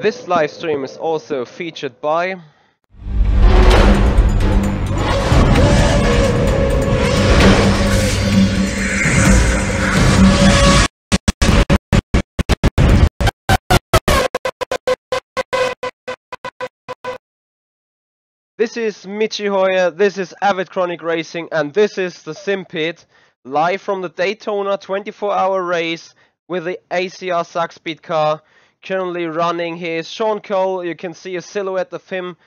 This live stream is also featured by This is Michi Hoyer, this is Avid Chronic Racing, and this is the Simpit, live from the Daytona 24-hour race with the ACR Zakspeed car. Currently running here is Shaun Cole. You can see a silhouette of him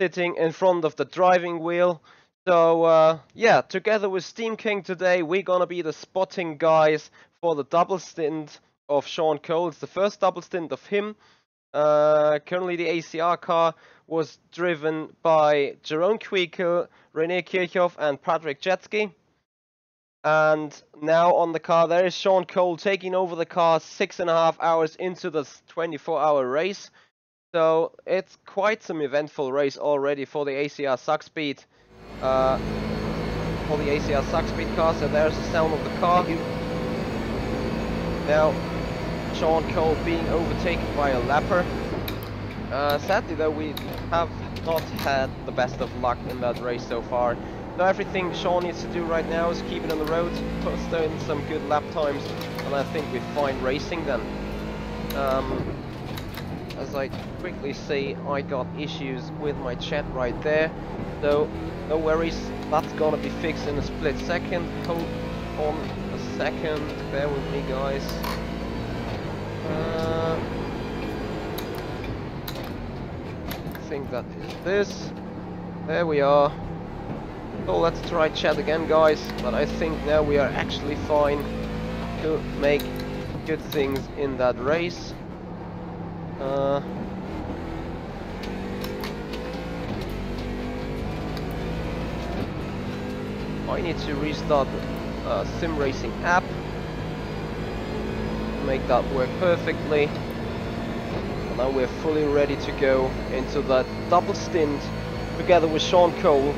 sitting in front of the driving wheel. So yeah, together with Steam King today, we're gonna be the spotting guys for the double stint of Shaun Cole. It's the first double stint of him. Currently the ACR car was driven by Jerome Quiekel, René Kirchhoff and Patrick Jetsky. And now on the car there is Shaun Cole taking over the car 6.5 hours into the 24-hour race. So it's quite some eventful race already for the ACR Zakspeed. Car. So there's the sound of the car. Now Shaun Cole being overtaken by a lapper. Sadly though, we have not had the best of luck in that race so far. So everything Shaun needs to do right now is keep it on the road, post in some good lap times, and I think we're fine racing then. As I quickly see, I got issues with my chat right there, so no worries, that's gonna be fixed in a split second. Hold on a second, bear with me guys. I think that is this. There we are. So let's try chat again guys, but I think now we are actually fine to make good things in that race. I need to restart the Simracing app to make that work perfectly. Now we're fully ready to go into that double stint together with Shaun Cole.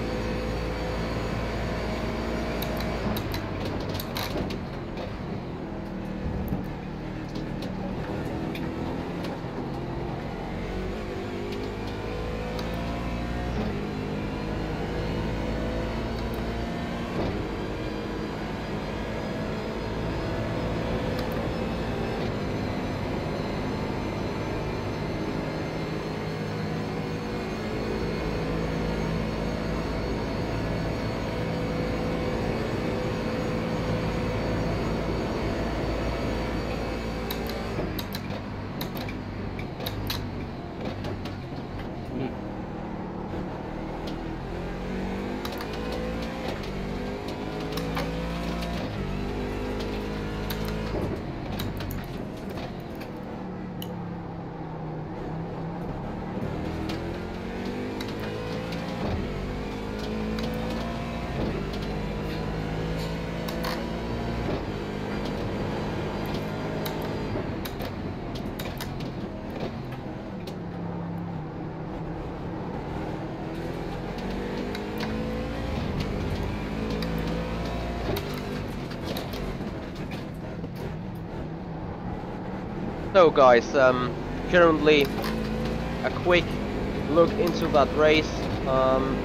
So guys, currently a quick look into that race. I'm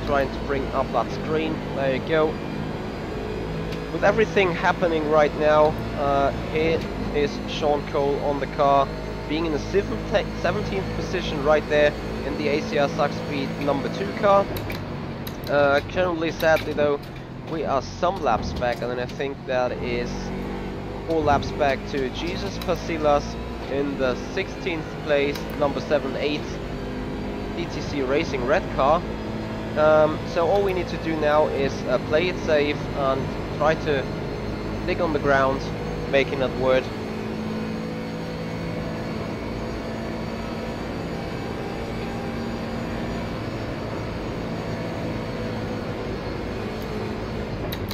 trying to bring up that screen. There you go. With everything happening right now, here is Shaun Cole on the car, being in the 17th position right there in the ACR Zakspeed number 2 car. Currently, sadly though, we are some laps back, and then I think that is 4 laps back to Jesus Pasilas in the 16th place, number 7-8 DTC Racing red car. So all we need to do now is play it safe and try to dig on the ground, making that word.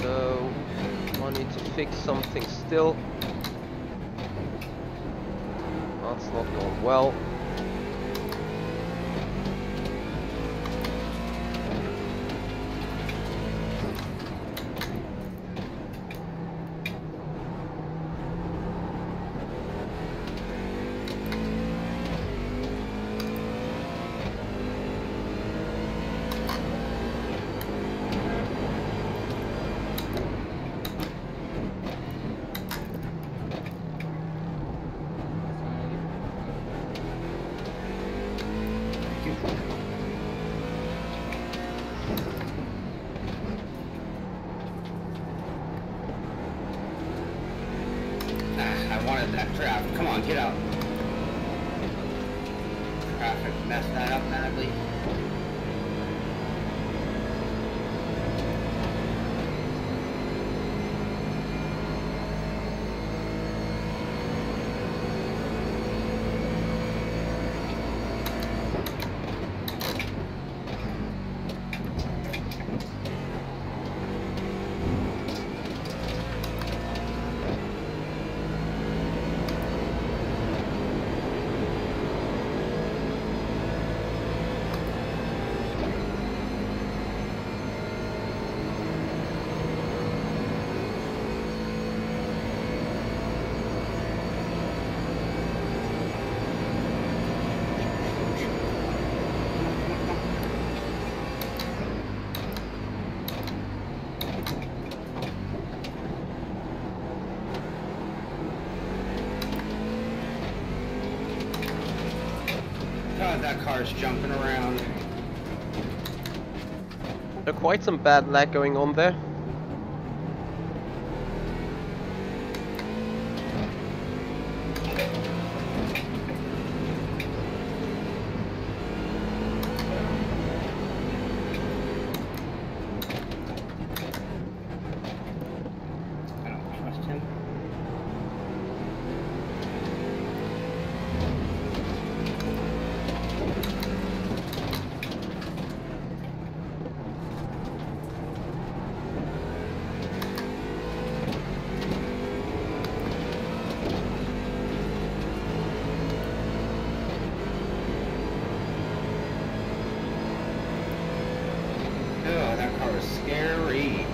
So I need to fix something still. That's not going well. wanted that draft. Come on, get out. Traffic messed that up badly. God, that car's jumping around. There's quite some bad lag going on there. I don't trust him. Oh, that car was scary.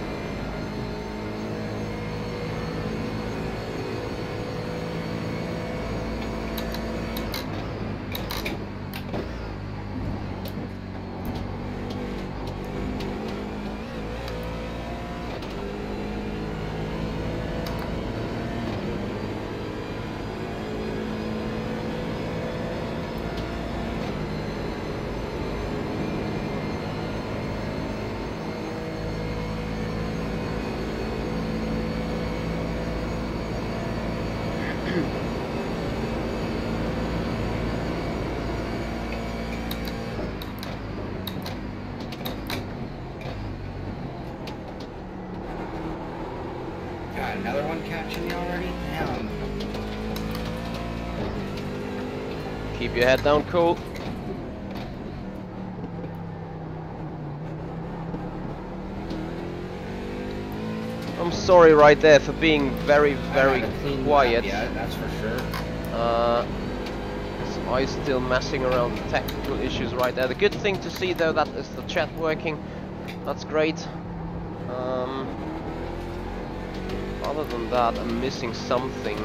Got another one catching you already? Damn. Keep your head down, Cole. I'm sorry right there for being very quiet. Yeah, that's for sure. I still messing around with technical issues right there. The good thing to see though, that is the chat working. That's great. Other than that, I'm missing something.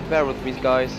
Bear with me, guys.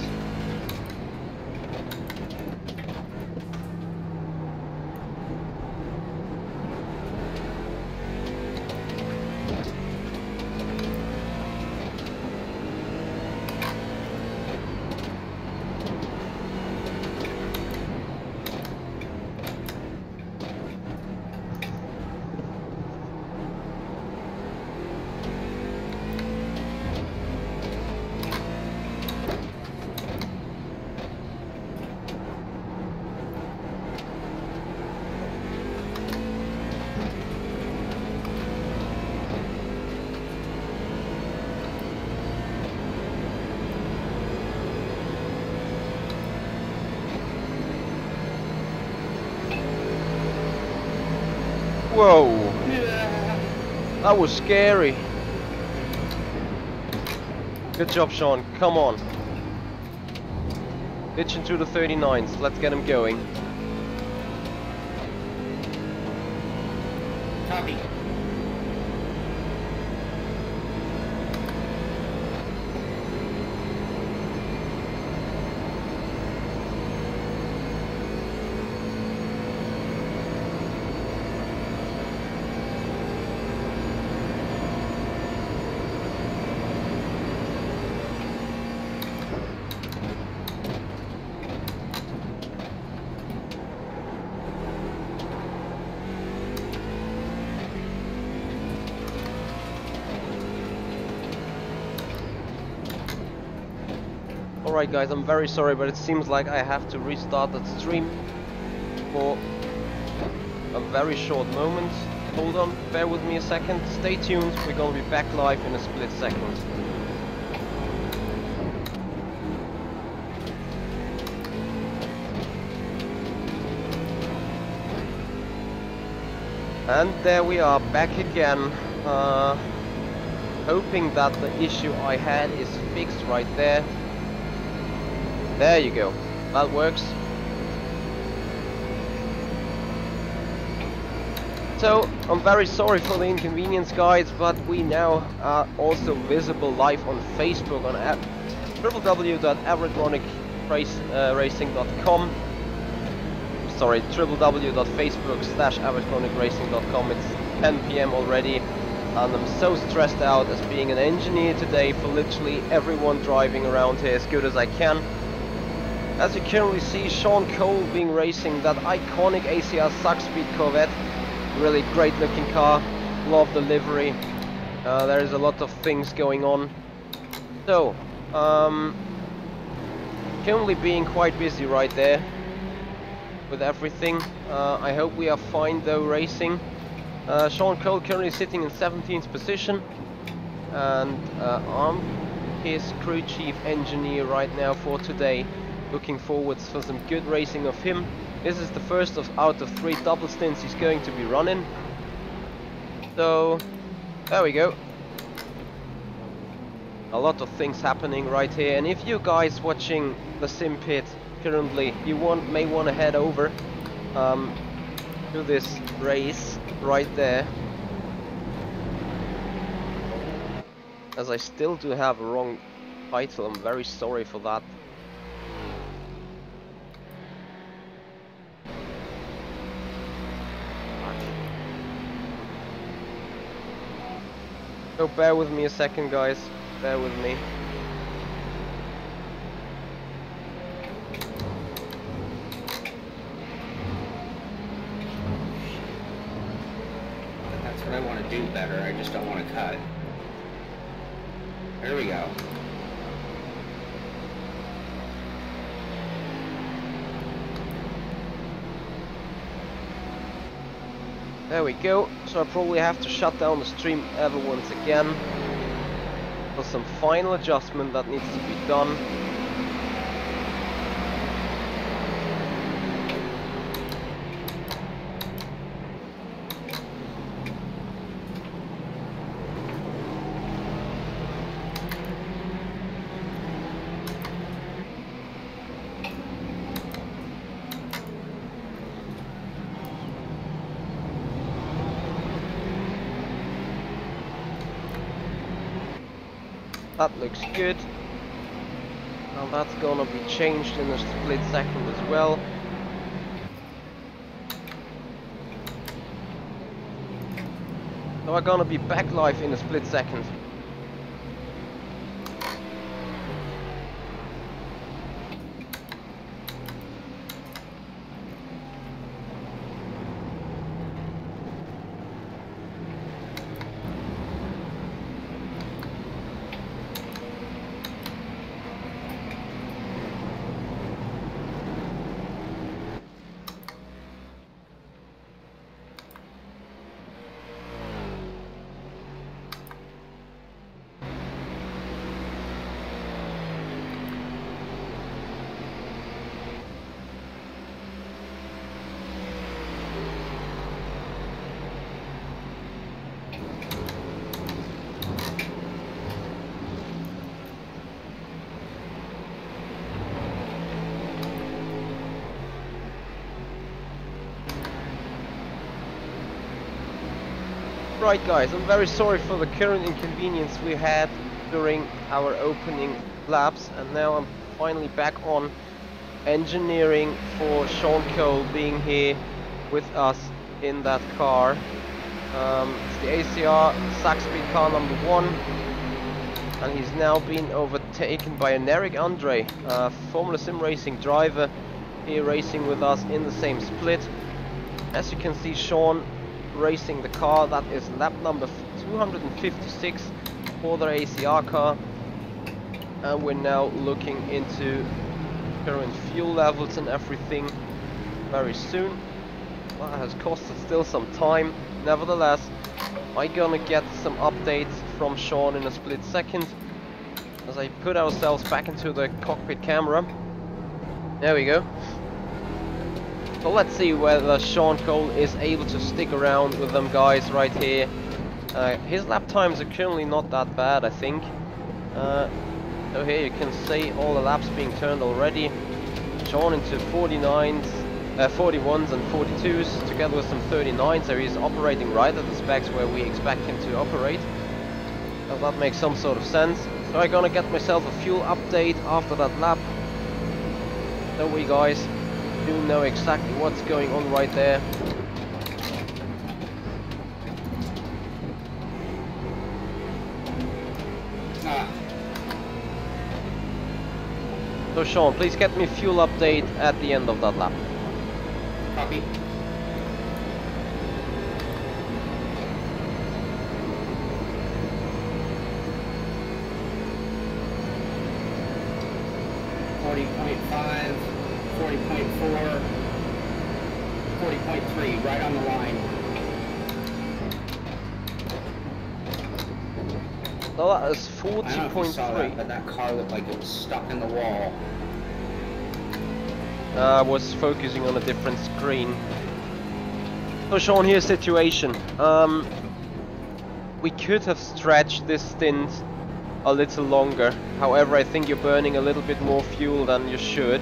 Whoa, that was scary. Good job, Shaun. Come on. Ditch into the 39s. Let's get him going. Copy. Alright guys, I'm very sorry, but it seems like I have to restart that stream for a very short moment. Hold on, bear with me a second, stay tuned, we're gonna be back live in a split second. And there we are, back again. Hoping that the issue I had is fixed right there. There you go, that works. So, I'm very sorry for the inconvenience guys, but we now are also visible live on Facebook on www.avericronicracing.com. Sorry, www.facebook.com/avericronicracing.com. It's 10 PM already, and I'm so stressed out as being an engineer today for literally everyone driving around here as good as I can. As you currently see, Shaun Cole being racing that iconic ACR Zakspeed Corvette. Really great looking car, love the livery. There is a lot of things going on. So, currently being quite busy right there with everything. I hope we are fine though racing. Shaun Cole currently sitting in 17th position, and I'm his crew chief engineer right now for today. Looking forward for some good racing of him. This is the first out of 3 double stints he's going to be running. So, there we go. A lot of things happening right here, and if you guys watching the Simpit currently, you may want to head over to this race right there. As I still do have a wrong title, I'm very sorry for that. So bear with me a second guys, bear with me. That's what I want to do better, I just don't want to cut. There we go. There we go. So I probably have to shut down the stream ever once again for some final adjustment that needs to be done. That looks good. Now that's gonna be changed in a split second as well. So I'm gonna be back live in a split second. right guys, I'm very sorry for the current inconvenience we had during our opening laps, and now I'm finally back on engineering for Shaun Cole being here with us in that car. It's the ACR Zakspeed car number 1, and he's now been overtaken by an Eric Andre, Formula Simracing driver, here racing with us in the same split. As you can see, Shaun racing the car. That is lap number 256 for the ACR car, and we're now looking into current fuel levels and everything very soon. That has costed still some time. Nevertheless, I'm gonna get some updates from Shaun in a split second as I put ourselves back into the cockpit camera. There we go. So let's see whether Shaun Cole is able to stick around with them guys right here. His lap times are currently not that bad, I think. So here you can see all the laps being turned already. Shaun into 41s and 42s together with some 39s, so he's operating right at the specs where we expect him to operate. If that makes some sort of sense. So I'm gonna get myself a fuel update after that lap, so we guys do know exactly what's going on right there. So Shaun, please get me a fuel update at the end of that lap. Copy. .5, 40.4, 40.3, right on the line. So that is I don't know if you saw that, 40.3. but that car looked like it was stuck in the wall. I was focusing on a different screen. So Shaun, here's the situation. We could have stretched this stint a little longer. However, I think you're burning a little bit more fuel than you should.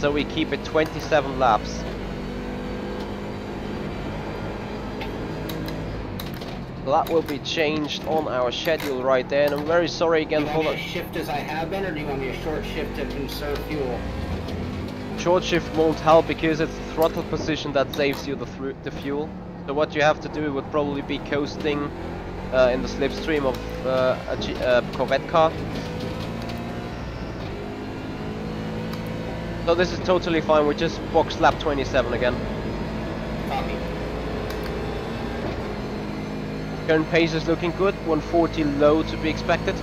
So we keep it 27 laps. So that will be changed on our schedule right there, and I'm very sorry again for that. Do you that. want me to shift as I have been, or do you want me to short shift to conserve fuel? Short shift won't help because it's the throttle position that saves you the fuel. So what you have to do would probably be coasting in the slipstream of a Corvette car. So this is totally fine, we just box lap 27 again. Copy. Current pace is looking good, 140 low to be expected.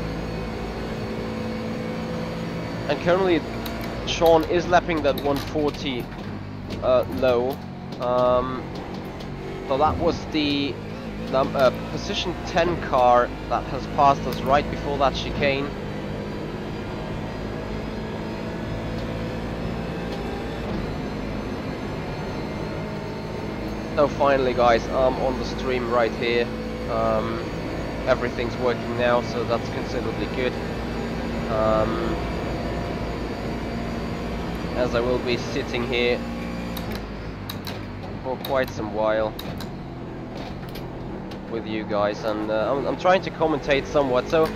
And currently Shaun is lapping that 140 low. So that was the position 10 car that has passed us right before that chicane. So finally guys, I'm on the stream right here. Everything's working now, so that's considerably good. As I will be sitting here for quite some while with you guys, and I'm trying to commentate somewhat. So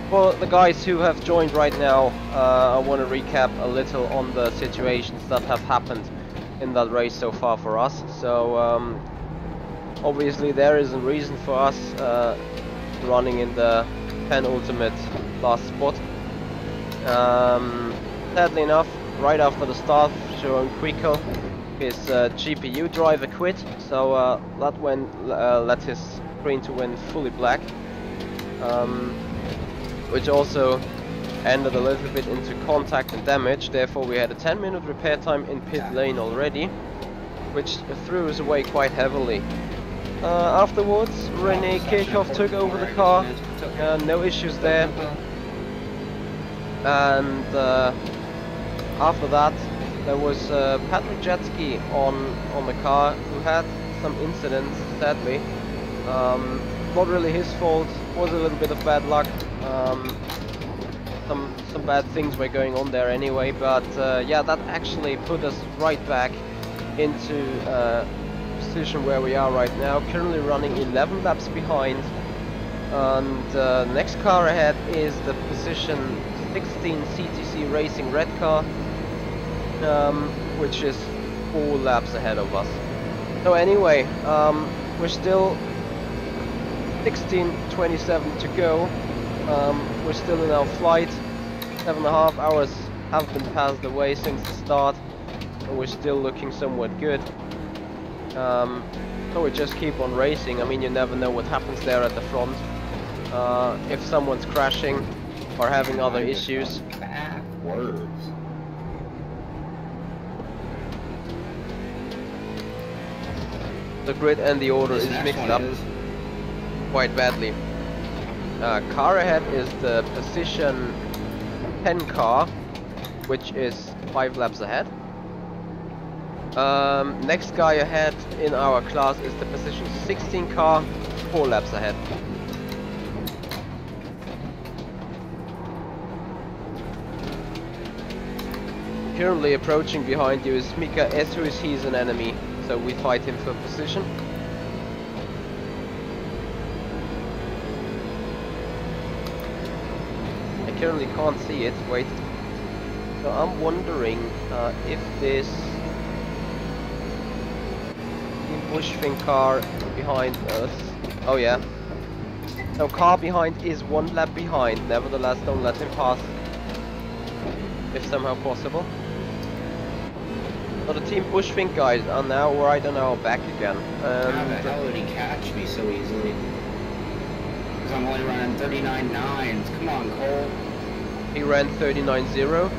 for the guys who have joined right now, I want to recap a little on the situations that have happened in that race so far for us. So obviously there is a reason for us running in the penultimate last spot. Sadly enough, right after the start, Shaun Cole, his GPU driver quit, so that led his screen to went fully black, which also ended a little bit into contact and damage. Therefore we had a 10-minute repair time in pit lane already, which threw us away quite heavily. Afterwards, René Kirchhoff took over the car, no issues there, and after that there was Patrick Jetski on the car who had some incidents, sadly. Not really his fault, was a little bit of bad luck. Some bad things were going on there anyway, but yeah, that actually put us right back into position where we are right now, currently running 11 laps behind, and next car ahead is the position 16 CTC Racing red car, which is 4 laps ahead of us. So anyway, we're still 16:27 to go. We're still in our flight. 7.5 hours have been passed away since the start, and we're still looking somewhat good. So we just keep on racing. I mean, you never know what happens there at the front. If someone's crashing or having other issues. Backwards. The grid and the order is mixed up quite badly. Car ahead is the position 10 car, which is 5 laps ahead. Next guy ahead in our class is the position 16 car, 4 laps ahead. Currently approaching behind you is Mika S, who is he's an enemy, so we fight him for position. I currently can't see it, wait. So I'm wondering if this Bushfin car behind us. Oh yeah. So car behind is 1 lap behind, nevertheless don't let him pass if somehow possible. So the Team Bushfin guys are now right on our back again. How the hell did he catch me so easily? Because I'm only running 39.9s. Come on, Cole. He ran 39.0.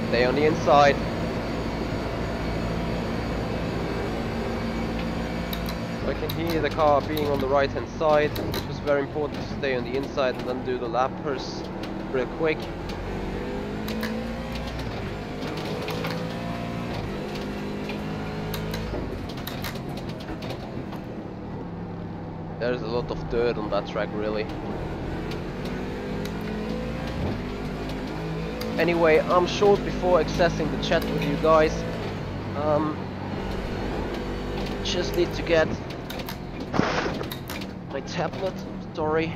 Stay on the inside. I can hear the car being on the right hand side, which was very important to stay on the inside and then do the lappers real quick. There's a lot of dirt on that track, really. Anyway, I'm short before accessing the chat with you guys. Just need to get my tablet, sorry.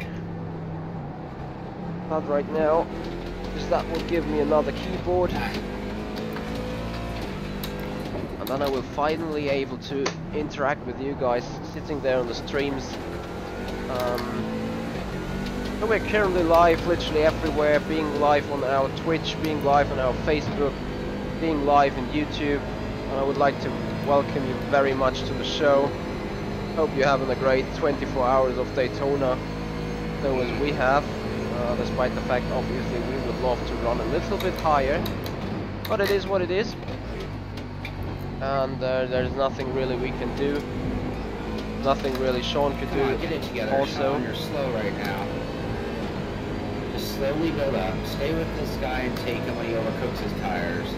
Not right now, because that will give me another keyboard. And then I will finally able to interact with you guys sitting there on the streams. So we're currently live literally everywhere, being live on our Twitch, being live on our Facebook, being live in YouTube, and I would like to welcome you very much to the show. Hope you're having a great 24 hours of Daytona, so as we have, despite the fact obviously we would love to run a little bit higher, but it is what it is, and there's nothing really we can do. Nothing really Shaun could do. Get it together, also. Shaun, you're slow right now. Just slowly build up. Stay with this guy and take him when he overcooks his tires.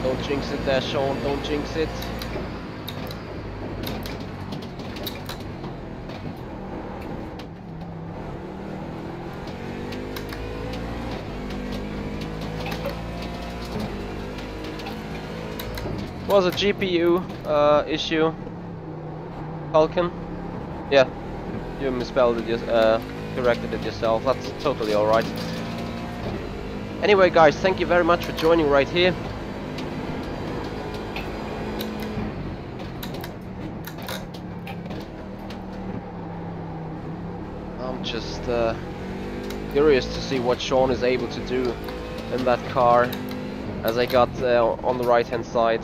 Don't jinx it there, Shaun. Don't jinx it. Was a GPU issue, Falcon? Yeah, you misspelled it, corrected it yourself, that's totally alright. Anyway guys, thank you very much for joining right here. I'm just curious to see what Shaun is able to do in that car, as I got on the right hand side.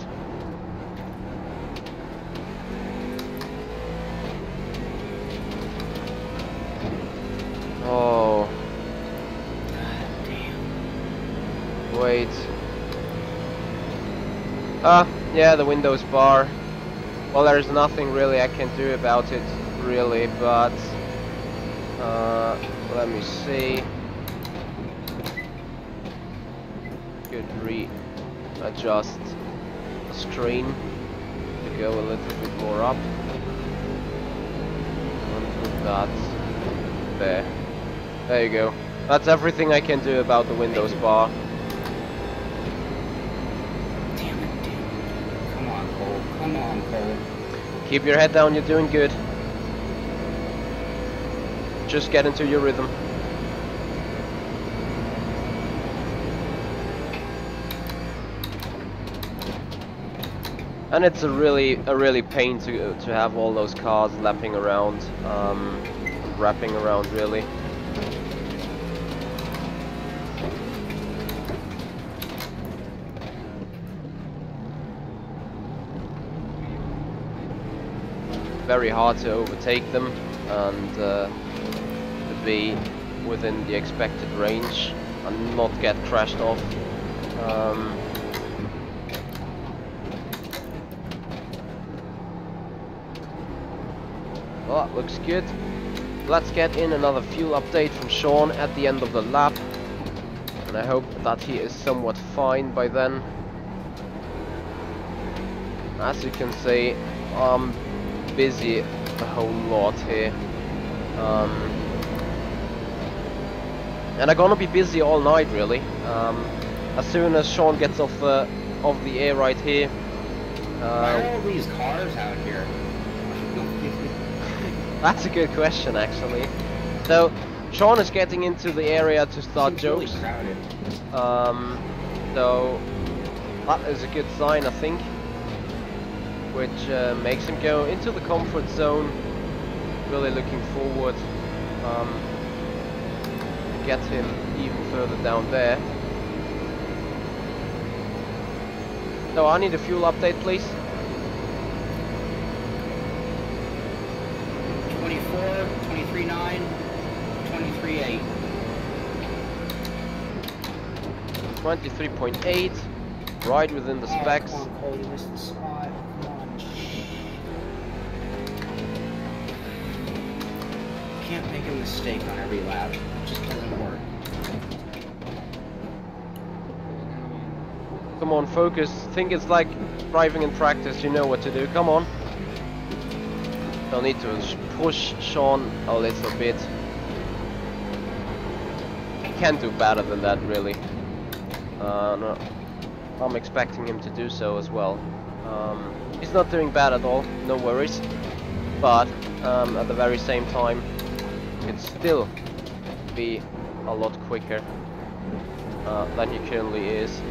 Oh. Damn. Wait. Yeah, the Windows bar. Well, there's nothing really I can do about it, really, but let me see. Could readjust the screen to go a little bit more up. And put that there. There you go. That's everything I can do about the Windows bar. Damn it, dude. Come on, Cole. Come on, Cole. Keep your head down, you're doing good. Just get into your rhythm. And it's a really pain to have all those cars lapping around, wrapping around really. Very hard to overtake them and to be within the expected range and not get crashed off. Well, that looks good. Let's get in another fuel update from Shaun at the end of the lap. And I hope that he is somewhat fine by then. As you can see, I'm busy a whole lot here. And I'm gonna be busy all night really. As soon as Shaun gets off the air right here. Why are all these cars out here? That's a good question actually. So Shaun is getting into the area to start jokes. Really crowded. So that is a good sign I think, which makes him go into the comfort zone. Really looking forward to get him even further down there. So I need a fuel update please. 24, 23.9, 23.8. 23.8, right within the specs. Come on, Cole, you missed the spot. Come on. Can't make a mistake on every lap. It just doesn't work. Come on, focus. Think it's like driving in practice. You know what to do. Come on. Don't need to push Shaun a little bit. He can't do better than that, really. No, I'm expecting him to do so as well. He's not doing bad at all. No worries. But at the very same time, it's still be a lot quicker than he currently is.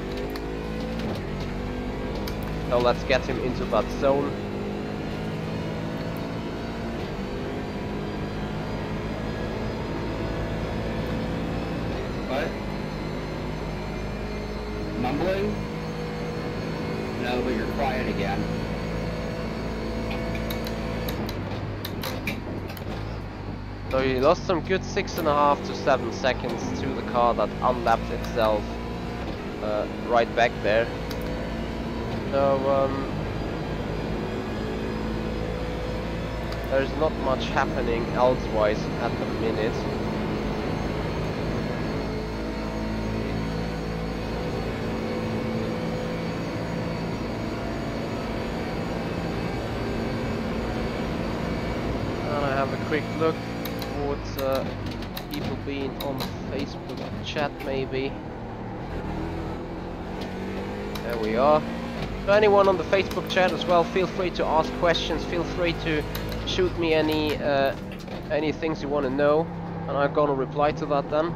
So let's get him into that zone. What? Mumbling? No, but you're quiet again. So he lost some good 6.5 to 7 seconds to the car that unlapped itself right back there. So there's not much happening elsewise at the minute. And I have a quick look towards people being on the Facebook chat maybe. There we are. So anyone on the Facebook chat as well, feel free to ask questions, feel free to shoot me any things you want to know, and I'm gonna reply to that then.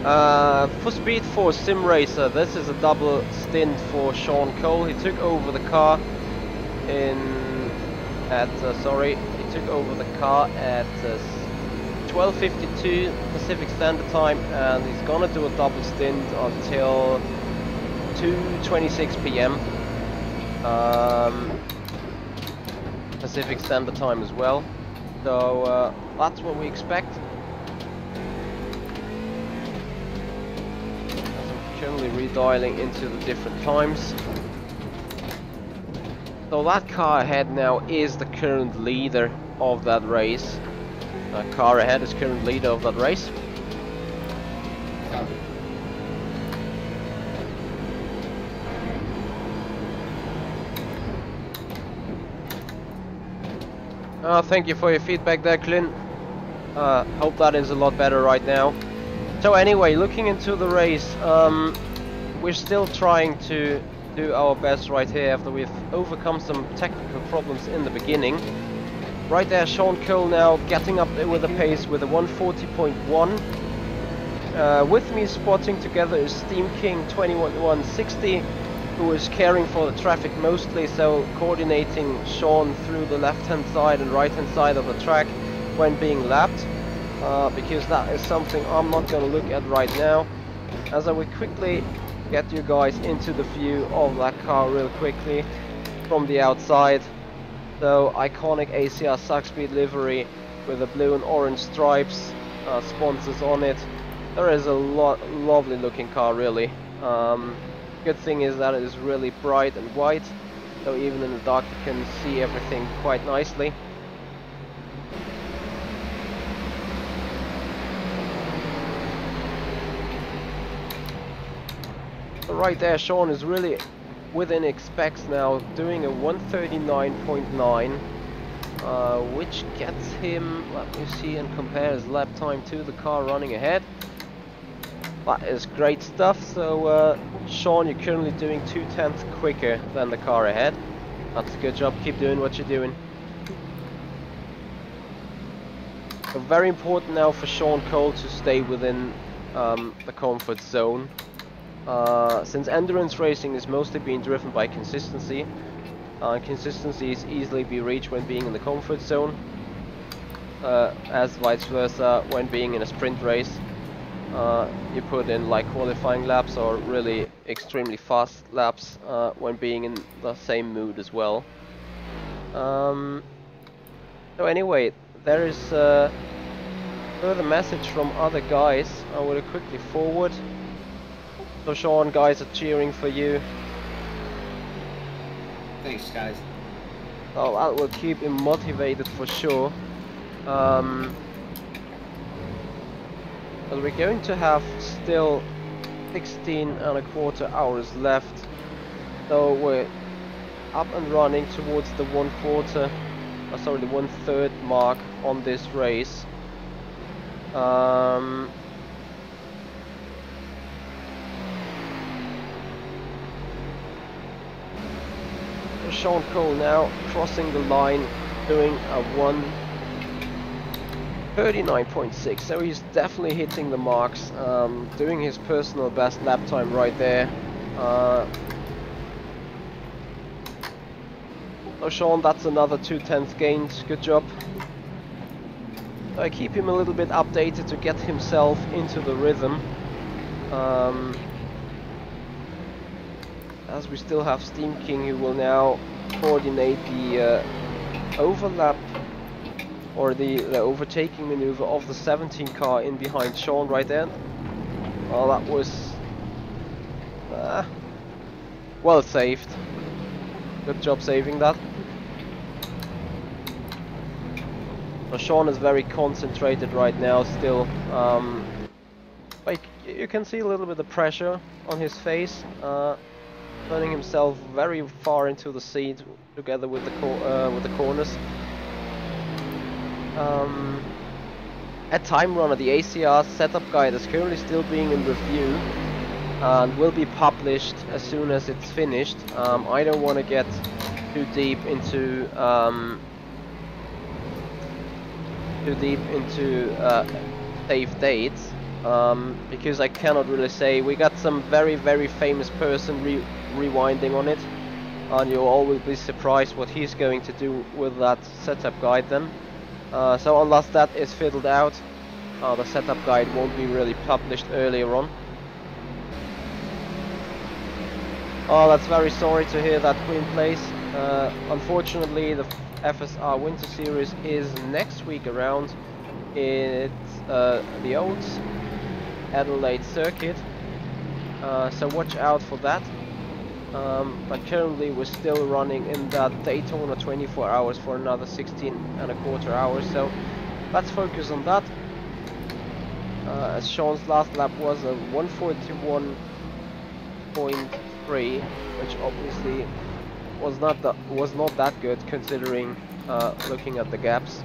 For Speed 4 Simracer, this is a double stint for Shaun Cole. He took over the car he took over the car at 12:52 Pacific Standard Time, and he's gonna do a double stint until 2:26 p.m. Pacific Standard Time as well. So that's what we expect. Currently redialing into the different times. So that car ahead now is the current leader of that race. That car ahead is current leader of that race. Thank you for your feedback there, Clint. Hope that is a lot better right now. So anyway, looking into the race, we're still trying to do our best right here after we've overcome some technical problems in the beginning. Right there, Shaun Cole now getting up there with a pace with a 140.1. With me spotting together is Steam King 21160, who is caring for the traffic mostly, so coordinating Shaun through the left hand side and right hand side of the track when being lapped. Because that is something I'm not going to look at right now, as I will quickly get you guys into the view of that car real quickly from the outside. So iconic ACR Zakspeed livery with the blue and orange stripes, sponsors on it. There is a lovely looking car really. Good thing is that it is really bright and white, so even in the dark you can see everything quite nicely. Right there, Shaun is really within his specs now, doing a 139.9, which gets him, let me see and compare his lap time to the car running ahead. That is great stuff. So Shaun, you're currently doing 0.2 quicker than the car ahead. That's a good job, keep doing what you're doing. So very important now for Shaun Cole to stay within the comfort zone. Since endurance racing is mostly being driven by consistency, consistency is easily be reached when being in the comfort zone, as vice versa when being in a sprint race. You put in like qualifying laps or really extremely fast laps when being in the same mood as well. So anyway, there is further message from other guys. I will quickly forward. So Shaun, guys are cheering for you. Thanks, guys. Oh, that will keep him motivated for sure. But we're going to have still 16.25 hours left. So we're up and running towards the 1/3 mark on this race. Shaun Cole now crossing the line, doing a 1:39.6, so he's definitely hitting the marks, doing his personal best lap time right there. So Shaun, that's another 0.2 gained, good job. I keep him a little bit updated to get himself into the rhythm. As we still have Steam King, who will now coordinate the overlap or the overtaking maneuver of the 17 car in behind Shaun right there. Well, that was well saved. Good job saving that. So Shaun is very concentrated right now still. Like you can see a little bit of pressure on his face. Turning himself very far into the seat together with the corners. A time runner, the ACR setup guide, is currently still being in review and will be published as soon as it's finished. I don't want to get too deep into save dates, because I cannot really say. We got some very famous person rewinding on it, and you'll always be surprised what he's going to do with that setup guide then. So unless that is fiddled out, the setup guide won't be really published earlier on. Oh, that's very sorry to hear that, Queen Place. Unfortunately, the FSR Winter Series is next week around. It's the old Adelaide circuit, so watch out for that. But currently we're still running in that Daytona 24 hours for another 16.25 hours, so let's focus on that. As Shaun's last lap was a 141.3, which obviously was not that good considering looking at the gaps.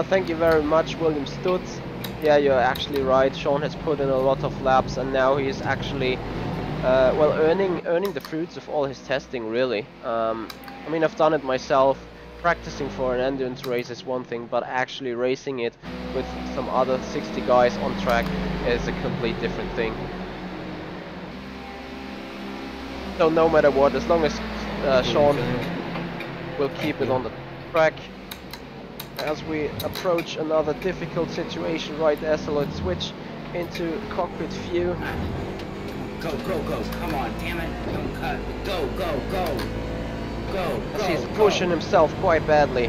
Thank you very much, William Stutz. Yeah, you're actually right. Shaun has put in a lot of laps, and now he's actually well earning the fruits of all his testing, really. I mean, I've done it myself. Practicing for an endurance race is one thing, but actually racing it with some other 60 guys on track is a complete different thing. So no matter what, as long as Shaun will keep it on the track. As we approach another difficult situation right there, so let's switch into cockpit view. Go, come on, damn it, don't cut, go. He's pushing himself quite badly.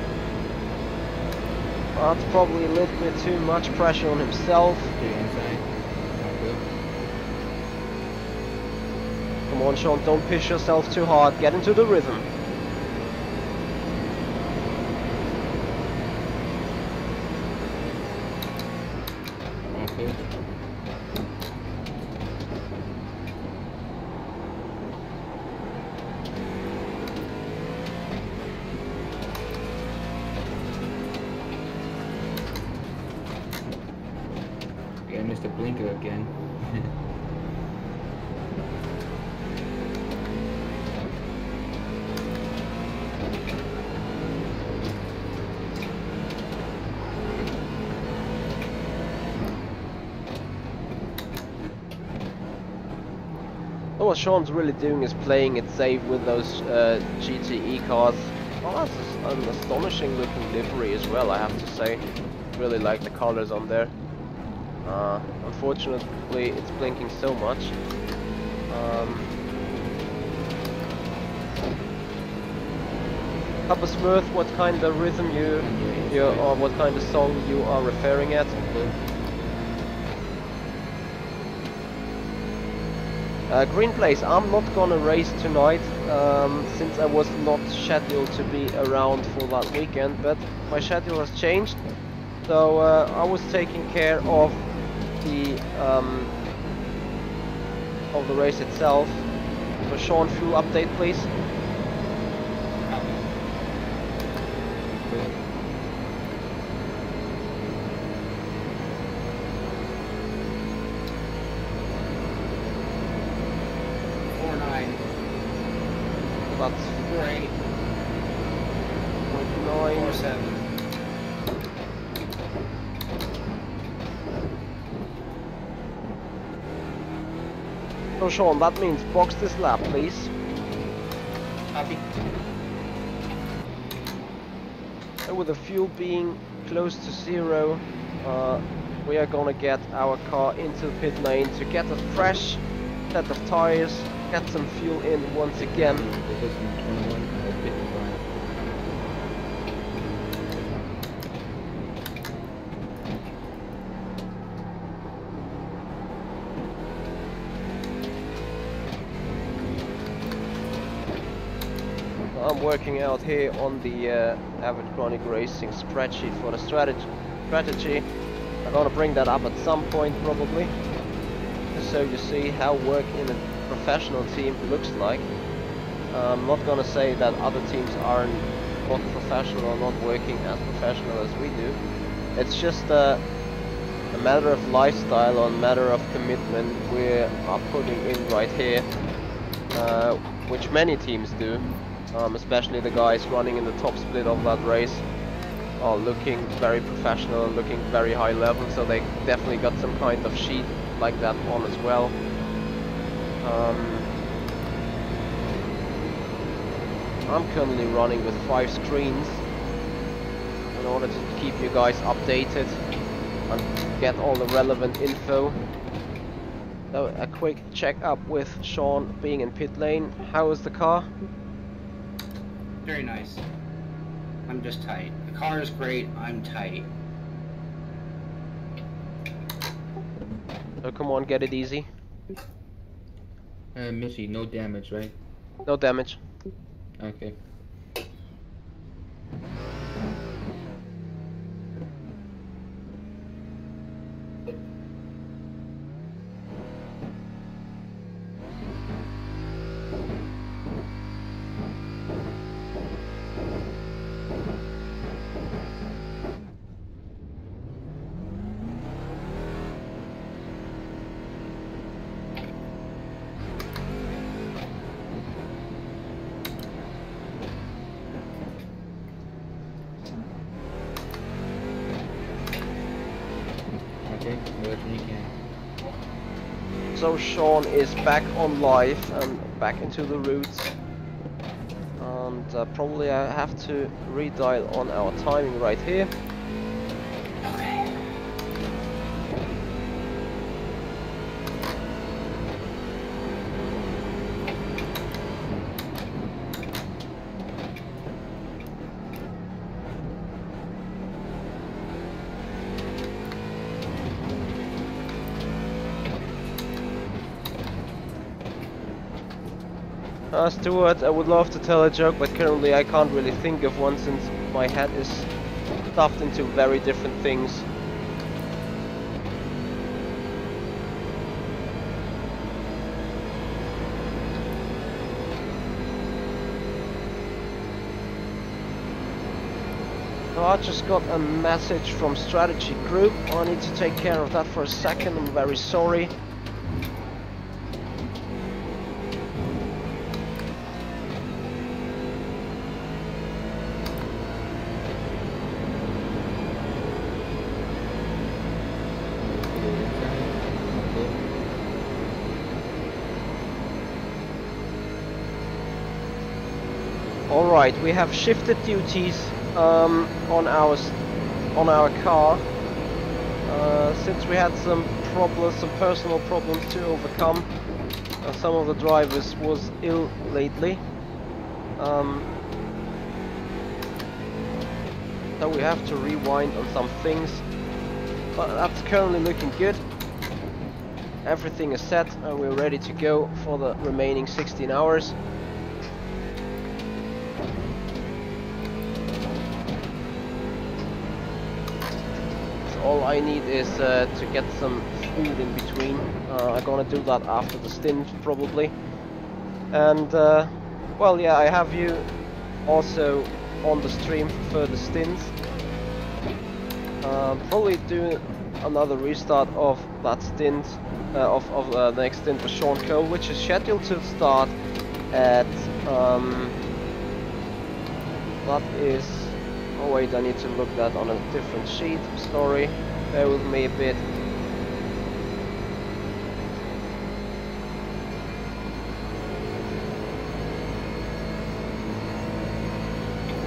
That's probably a little bit too much pressure on himself. Come on, Shaun, don't push yourself too hard, get into the rhythm. I missed a blinker again. What Shaun's really doing is playing it safe with those GTE cars. Oh, that's an astonishing looking livery as well, I have to say. Really like the colors on there. Unfortunately, it's blinking so much. Papa Smurf, what kind of rhythm or what kind of song you are referring at? Green Place, I'm not gonna race tonight, since I was not scheduled to be around for that weekend, but my schedule has changed. So I was taking care of the race itself. So Shaun, fuel update please. That's 4.8. 4.7. So Shaun, that means box this lap, please. Copy. And with the fuel being close to zero, we are gonna get our car into the pit lane to get a fresh set of tires, get some fuel in once again. I'm working out here on the Avid Chronic Racing spreadsheet for the strategy. I'm gonna bring that up at some point probably, just so you see how work in a professional team looks like. I'm not gonna say that other teams aren't not professional or not working as professional as we do. It's just a matter of lifestyle or a matter of commitment we are putting in right here, which many teams do. Especially the guys running in the top split of that race. are looking very professional and looking very high level, so they definitely got some kind of sheet like that on as well. I'm currently running with 5 screens in order to keep you guys updated and get all the relevant info. So a quick check up with Shaun being in pit lane. How is the car? Very nice. I'm just tight. The car is great, I'm tight. So come on, get it easy. Michi, no damage, right? No damage. Okay. Okay, whatever you can. So Shaun is back on live and back into the routes. And probably I have to redial on our timing right here. Okay. Stuart, I would love to tell a joke, but currently I can't really think of one since my head is stuffed into very different things. So I just got a message from Strategy Group. I need to take care of that for a second. I'm very sorry. Alright, we have shifted duties on our car. Since we had some problems, some personal problems to overcome. Some of the drivers was ill lately. So we have to rewind on some things. But that's currently looking good. Everything is set and we're ready to go for the remaining 16 hours. All I need is to get some food in between. I'm gonna do that after the stint probably. And well, yeah, I have you also on the stream for further stints. Probably do another restart of that stint, of the next stint for Shaun Cole, which is scheduled to start at that is. Oh wait, I need to look that on a different sheet. Sorry, bear with me a bit.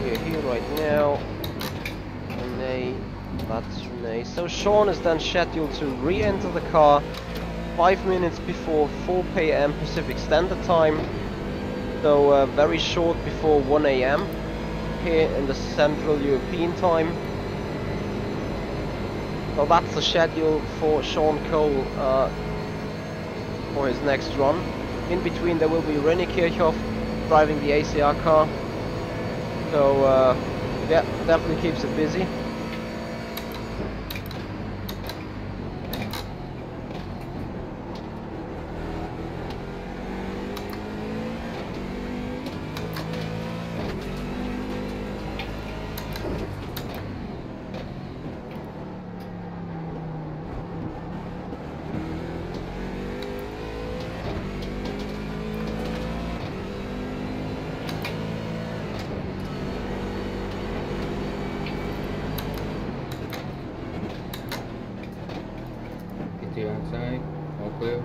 We're here right now. Renee, that's Renee. So Shaun is then scheduled to re-enter the car 5 minutes before 4 PM Pacific Standard Time. So very short before 1 AM. Here in the Central European time. So that's the schedule for Shaun Cole for his next run. In between there will be René Kirchhoff driving the ACR car. So yeah, definitely keeps it busy. to your outside. All clear.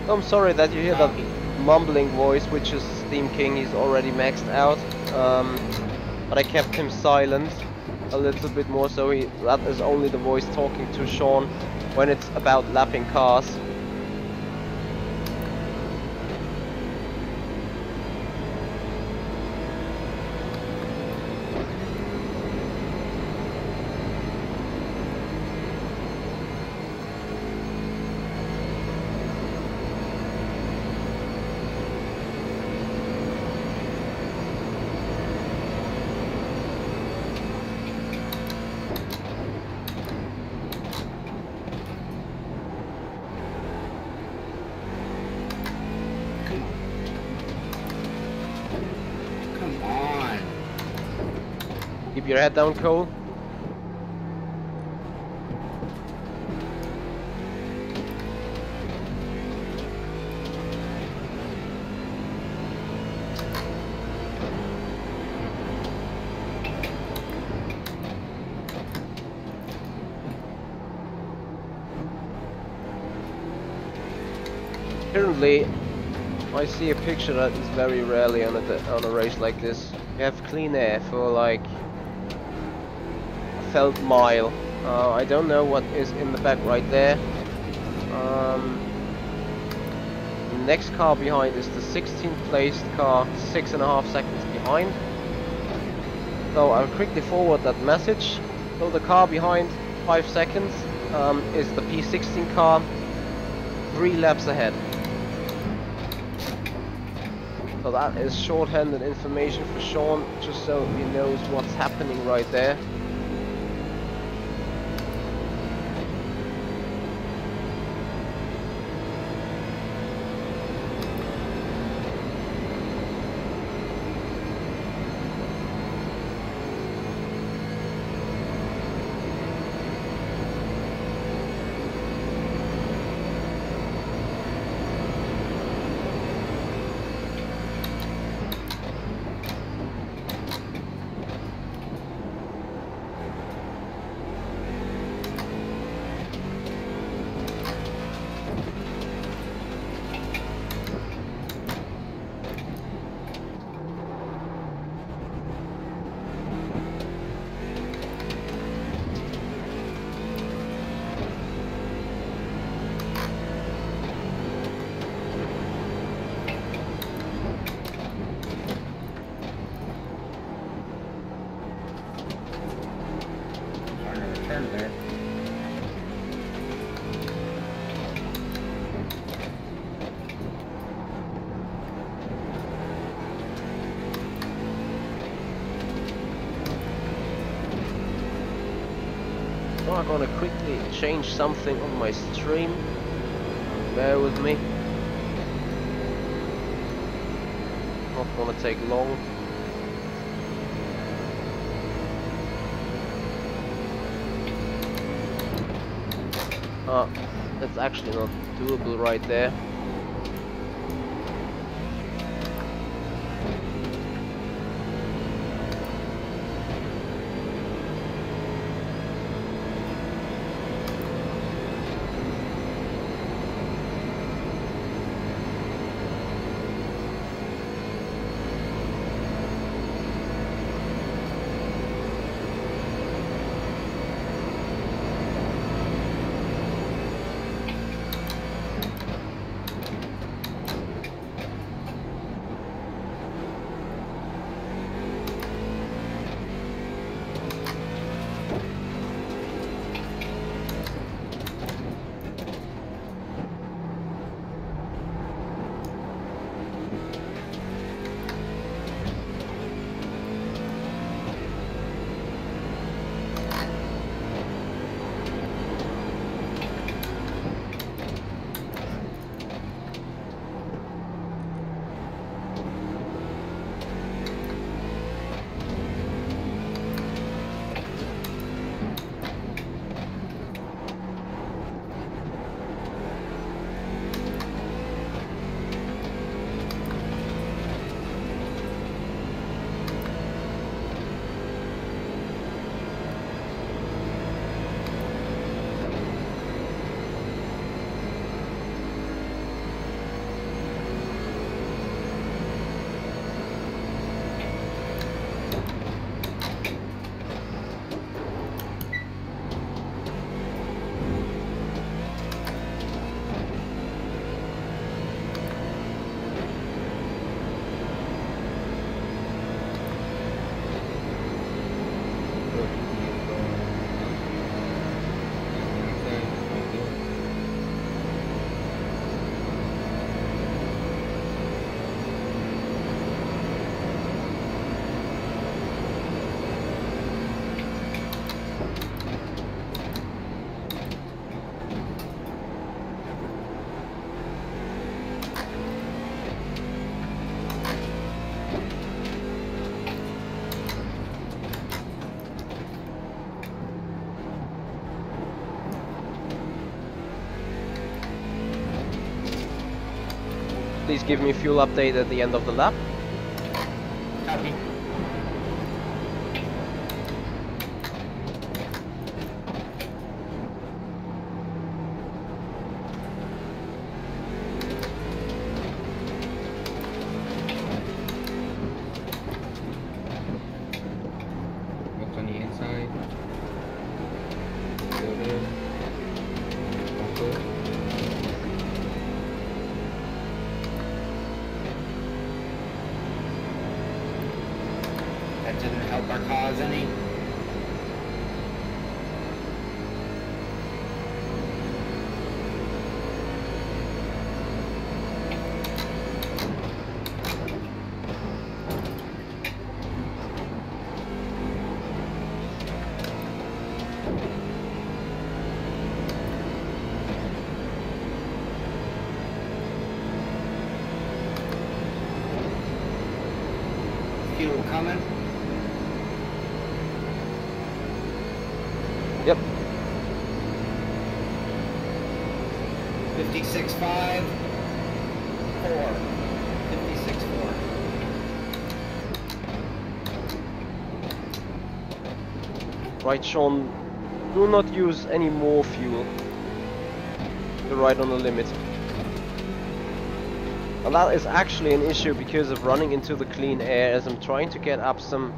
I'm sorry that you hear that mumbling voice, which is Steam King. He's already maxed out, but I kept him silent a little bit more, so that is only the voice talking to Shaun when it's about lapping cars. Keep your head down, Cole. Currently, I see a picture that is very rarely on a race like this. You have clean air for like felt mile. I don't know what is in the back right there. The next car behind is the 16th placed car, 6.5 seconds behind. So I'll quickly forward that message. So the car behind 5 seconds is the P16 car, 3 laps ahead. So that is shorthanded information for Shaun, just so he knows what's happening right there. I'm gonna quickly change something on my stream. Bear with me. Not gonna take long. That's actually not doable right there. please give me fuel update at the end of the lap. Copy. What's on the inside? Filter. Bumper. That didn't help our cause any. Fuel coming. Yep. 56.5. 4. 56.4. Right, Sean, do not use any more fuel. You're right on the limit. And that is actually an issue because of running into the clean air as I'm trying to get up some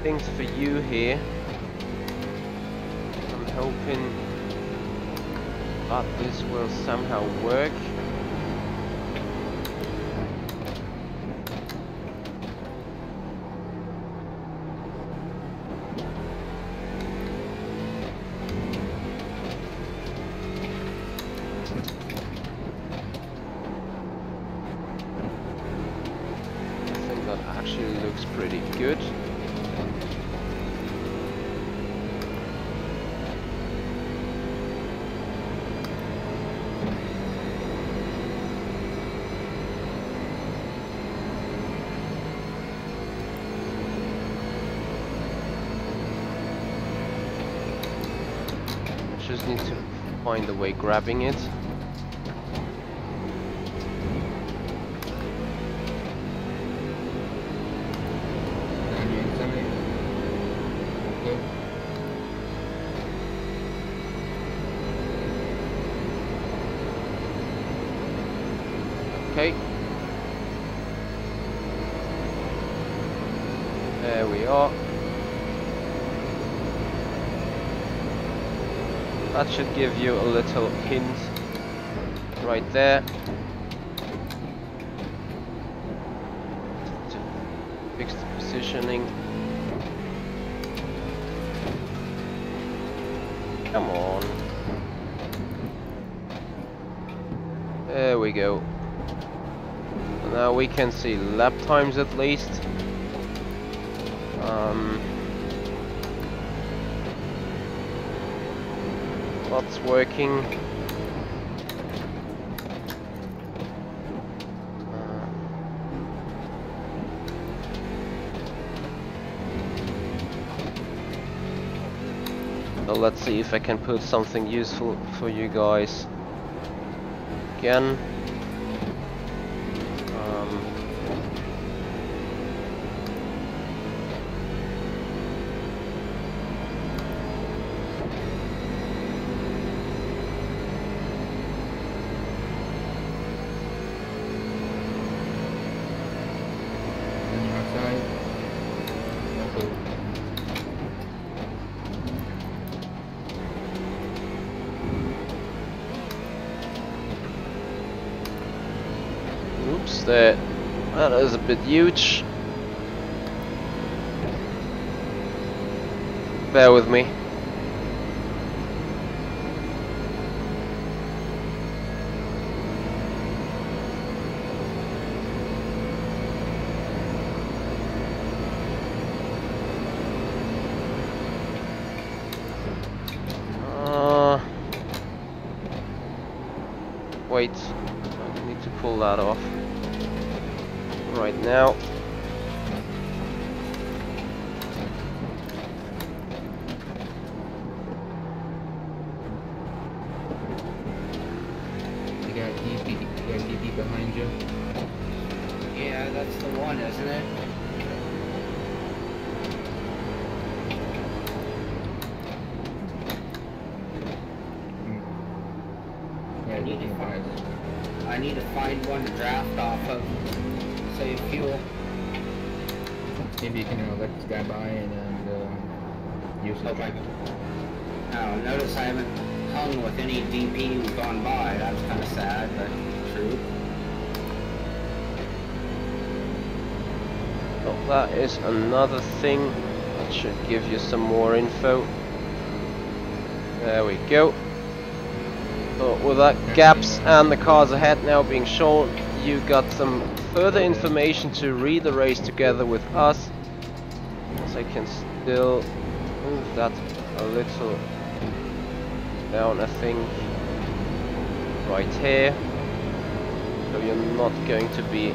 things for you here. I'm hoping that this will somehow work. Actually looks pretty good. Just need to find a way grabbing it. On the inside. Bumper. Okay. There we are. That should give you a little hint right there. To fix the positioning. Come on. There we go. Now we can see lap times at least. What's working? So let's see if I can put something useful for you guys. Again. On the outside. Bumper. Oops, that is a bit huge. Bear with me. Wait, I need to pull that off right now. You got DP behind you. Yeah, that's the one, isn't it? Yeah, need DP to behind. I need to find one to draft off of. Save fuel. Maybe you can let this guy by and use it. Okay. Now, notice I haven't hung with any DP who's gone by. That's kind of sad, but true. Oh, that is another thing that should give you some more info. There we go. So with that gaps and the cars ahead now being shown, you got some further information to read the race together with us. As I can still move that a little down, I think, right here. So you're not going to be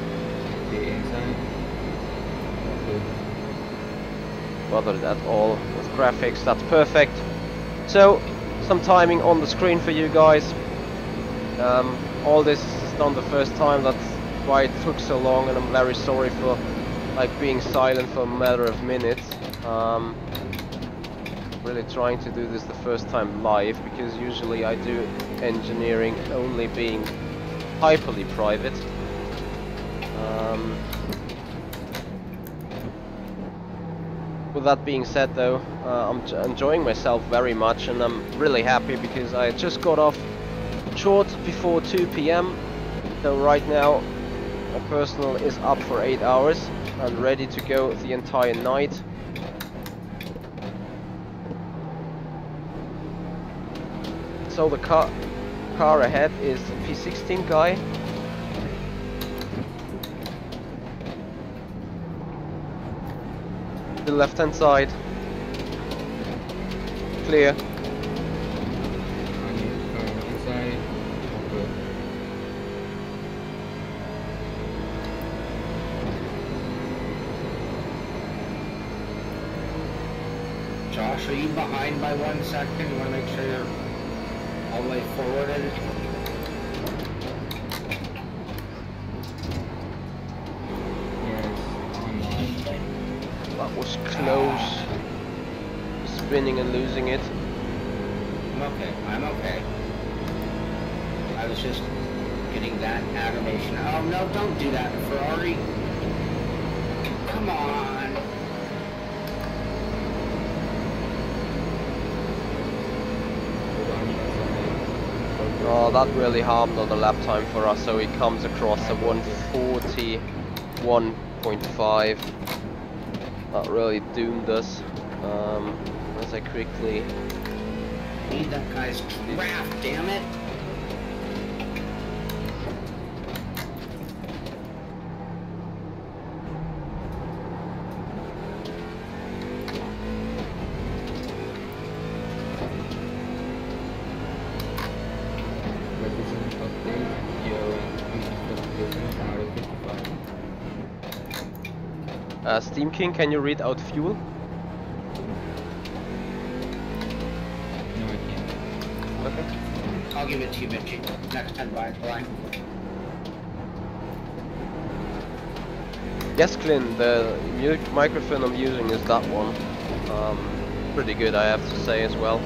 bothered at all with graphics. That's perfect. So some timing on the screen for you guys. All this is done the first time, that's why it took so long, and I'm very sorry for like being silent for a matter of minutes. Really trying to do this the first time live, because usually I do engineering only being hyperly private. With that being said though, I'm enjoying myself very much, and I'm really happy because I just got off short before 2 PM. So right now my personal is up for 8 hours and ready to go the entire night. So the car ahead is P16 guy. The left hand side. Clear. Inside. Josh, are you behind by 1 second? You want to make sure you're all the way forwarded? That was close. Spinning and losing it. I'm okay. I'm okay. I was just getting that animation. Oh no, don't do that, Ferrari. Come on. Oh, that really harmed on the lap time for us, so he comes across a 141.5. That really doomed us. As I quickly... Need that guy's draft, damn it. Steam King, can you read out fuel? No, I can't. Okay. I'll give it to you, Michi. Next time, Brian. Yes, Clint, the microphone I'm using is that one. Pretty good, I have to say as well.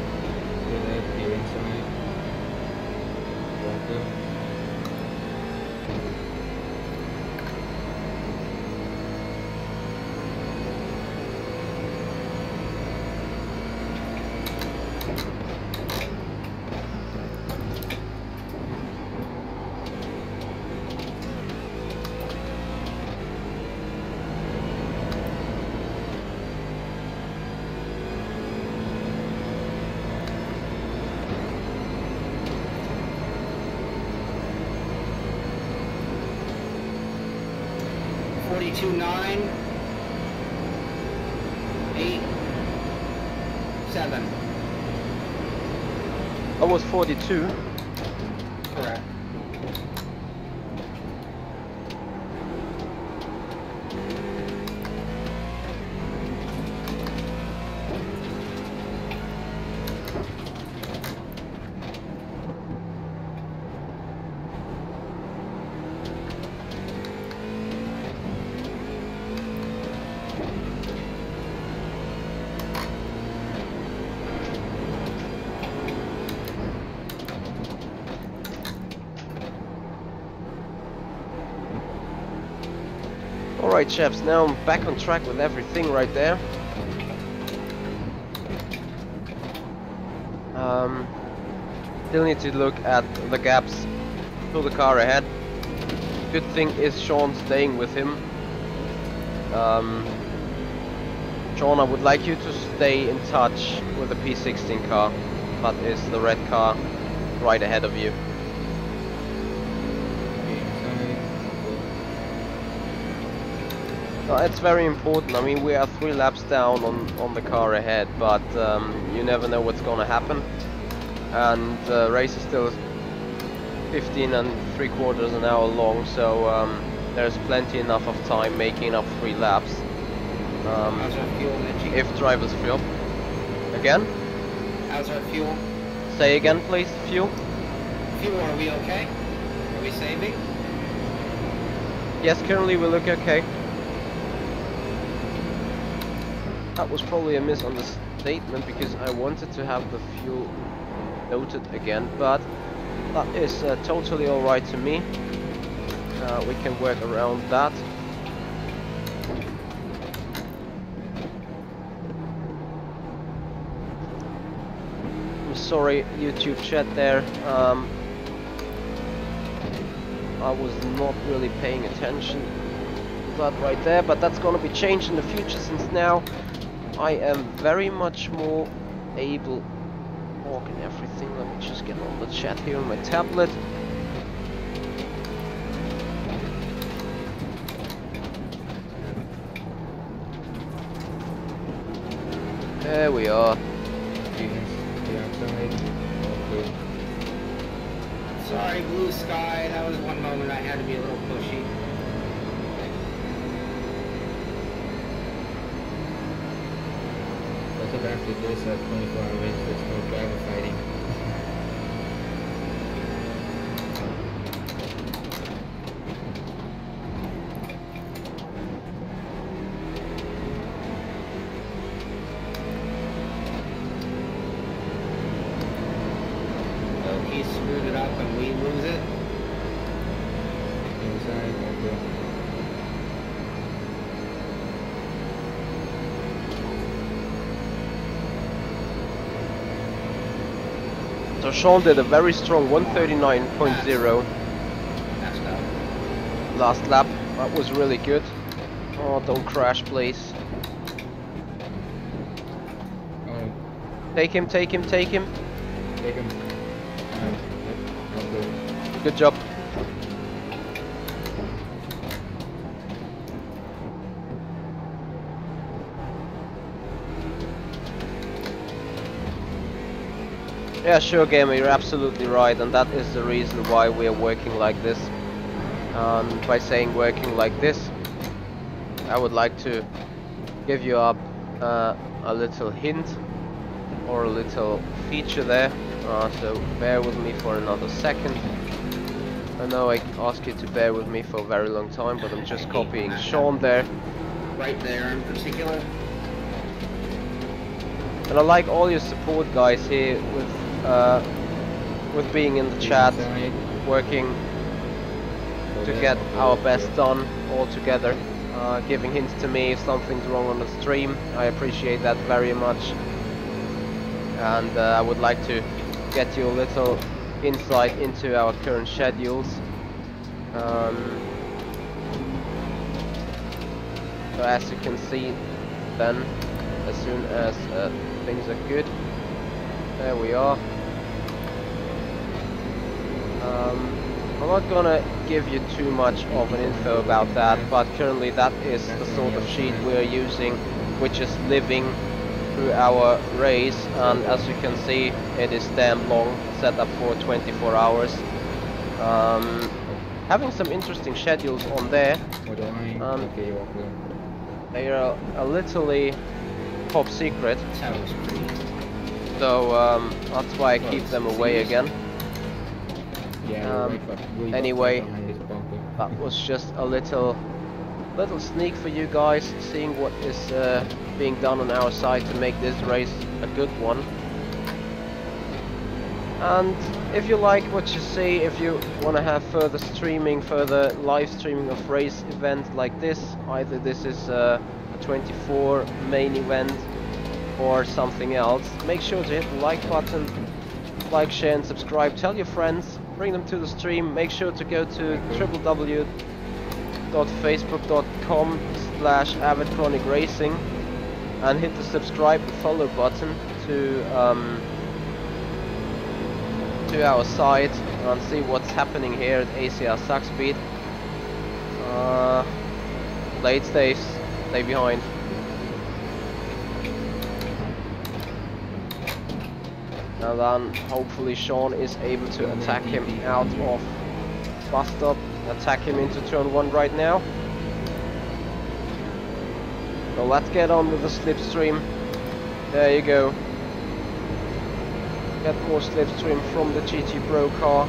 $42.9 8 7. I was 42. Correct. Alright chaps, now I'm back on track with everything right there. Still need to look at the gaps to the car ahead. Good thing is Shaun staying with him. Shaun, I would like you to stay in touch with the P16 car. That is the red car right ahead of you. It's very important. I mean, we are 3 laps down on the car ahead, but you never know what's gonna happen. And the race is still 15.75 an hour long, so there's plenty enough of time making up 3 laps. How's our fuel, Michi? If drivers fuel. Again? How's our fuel? Say again, please. Fuel? Fuel, are we okay? Are we saving? Yes, currently we look okay. That was probably a misunderstatement because I wanted to have the fuel noted again, but that is totally alright to me. We can work around that. I'm sorry, YouTube chat there. I was not really paying attention to that right there, but that's gonna be changed in the future since now I am very much more able to talk and everything. Let me just get on the chat here on my tablet. There we are. Sorry, blue sky. That was one moment I had to be a little pushy. After this 24-hour race, there's no driver fighting. So he screwed it up and we lose it. Inside, okay. So Shaun did a very strong 139.0 last lap. That was really good. Oh, don't crash, please. Oh, Take him, take him, take him. take him. Good job. Yeah, sure, Gamer, you're absolutely right, and that is the reason why we are working like this. And by saying working like this, I would like to give you up a little hint or a little feature there. So bear with me for another second. I know I ask you to bear with me for a very long time, but I'm just copying Shaun there. Right there in particular. And I like all your support, guys, here with being in the chat, working to get our best done all together, giving hints to me if something's wrong on the stream. I appreciate that very much, and I would like to get you a little insight into our current schedules. So as you can see, then as soon as things are good, there we are. I'm not gonna give you too much of an info about that, but currently that is the sort of sheet we are using, which is living through our race, and as you can see, it is damn long, set up for 24 hours. Having some interesting schedules on there. They are a little top secret, so that's why I keep them away again. Anyway, that was just a little sneak for you guys, seeing what is being done on our side to make this race a good one. And if you like what you see, if you want to have further streaming, further live streaming of race events like this, either this is a 24 main event or something else, make sure to hit the like button, like, share and subscribe, tell your friends, bring them to the stream, make sure to go to www.facebook.com/avidchronicracing and hit the subscribe and follow button to our site and see what's happening here at ACR Zakspeed. Late stay behind. And then hopefully Shaun is able to attack him out of bus stop, attack him into turn 1 right now. So let's get on with the slipstream. There you go. Get more slipstream from the GT Pro car.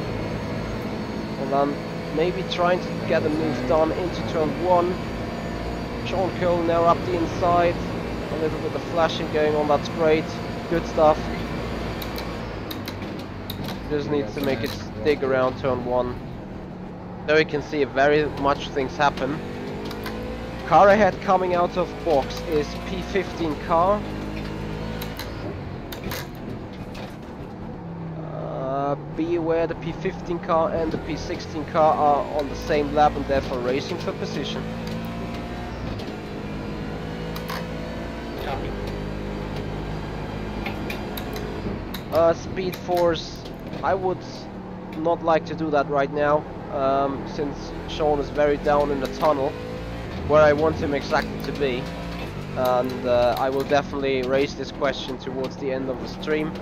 And then maybe trying to get a move done into turn 1. Shaun Cole now up the inside. A little bit of flashing going on, that's great. Good stuff. Just needs to make it stick around turn 1. There you can see very much things happen. Car ahead coming out of box is P15 car. Be aware the P15 car and the P16 car are on the same lap and therefore racing for position. Copy. Speed force, I would not like to do that right now, since Shaun is very down in the tunnel, where I want him exactly to be. And I will definitely raise this question towards the end of the stream.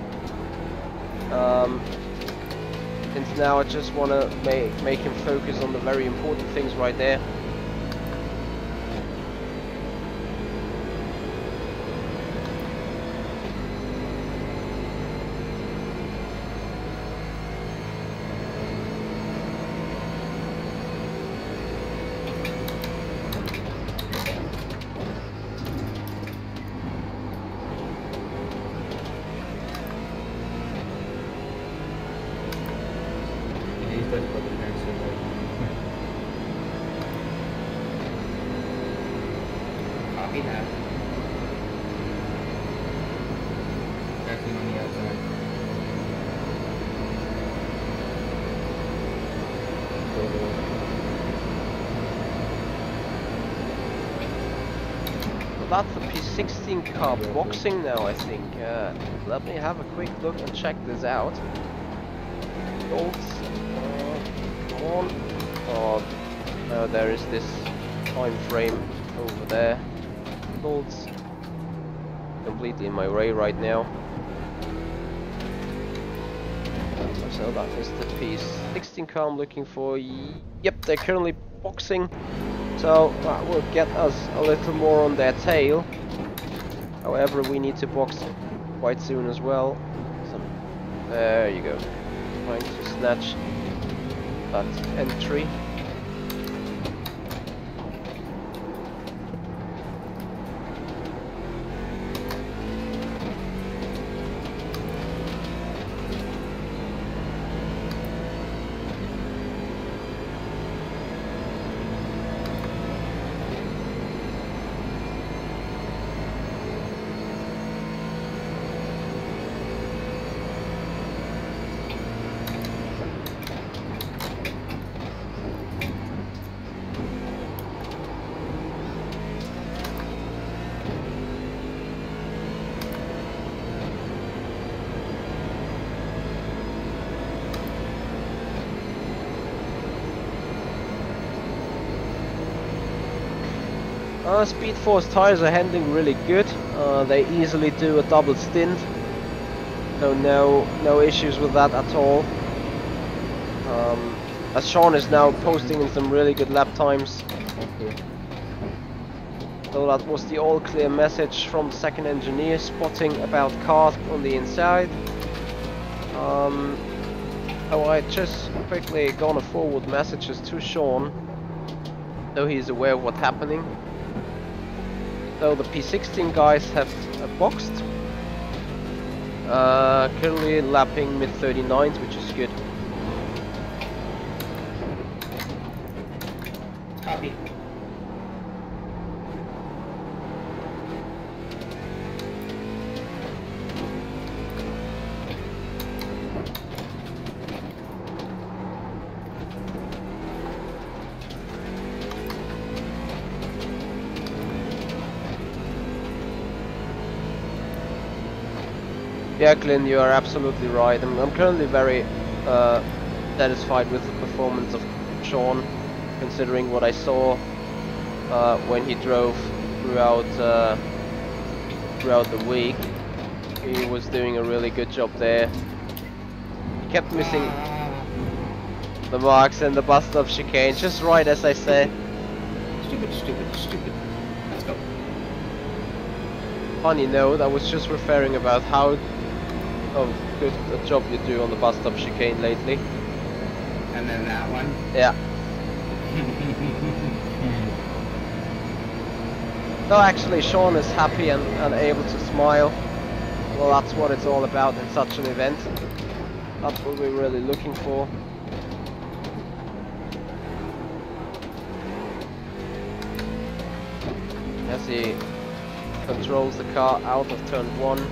Since now I just want to make him focus on the very important things right there. Copy that. Acting on the outside. Well, that's the P16 car boxing now, I think. Let me have a quick look and check this out. Bolts. Come on. Oh, no, there is this time frame over there. Bolts. Completely in my way right now. So that is the P16 car I'm looking for. Yep, they're currently boxing. So that will get us a little more on their tail. However, we need to box quite soon as well. So, there you go. Trying to snatch that entry. Speed Force tires are handling really good. They easily do a double stint, so no issues with that at all. As Shaun is now posting in some really good lap times. So that was the all clear message from the second engineer spotting about cars on the inside. Oh, I just quickly gonna forward messages to Shaun, so he's aware of what's happening. So the P16 guys have boxed. Currently lapping mid 39s, which is good. Copy. Yeah, Glyn, you are absolutely right. I'm currently very satisfied with the performance of Shaun, considering what I saw when he drove throughout the week. He was doing a really good job there. He kept missing the marks and the bus stop chicane, just right as I said. Stupid, stupid, stupid. Let's go. Funny note, I was just referring about how good a job you do on the bus stop chicane lately. And then that one. Yeah. No, actually, Shaun is happy and able to smile. Well, that's what it's all about in such an event. That's what we're really looking for. As he controls the car out of turn 1.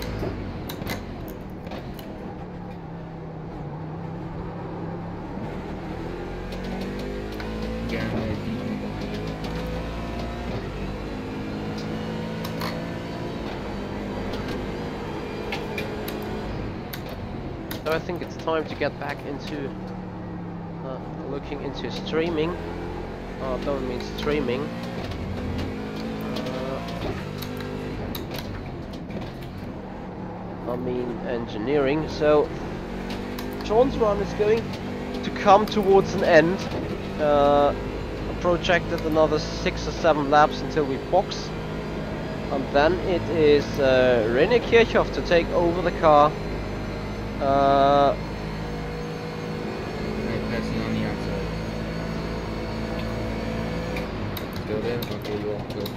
So I think it's time to get back into looking into streaming. Don't mean streaming. I mean engineering. So Shaun's run is going to come towards an end. Projected another 6 or 7 laps until we box, and then it is René Kirchhoff to take over the car. Passing on the outside. Still there? Okay, you all good.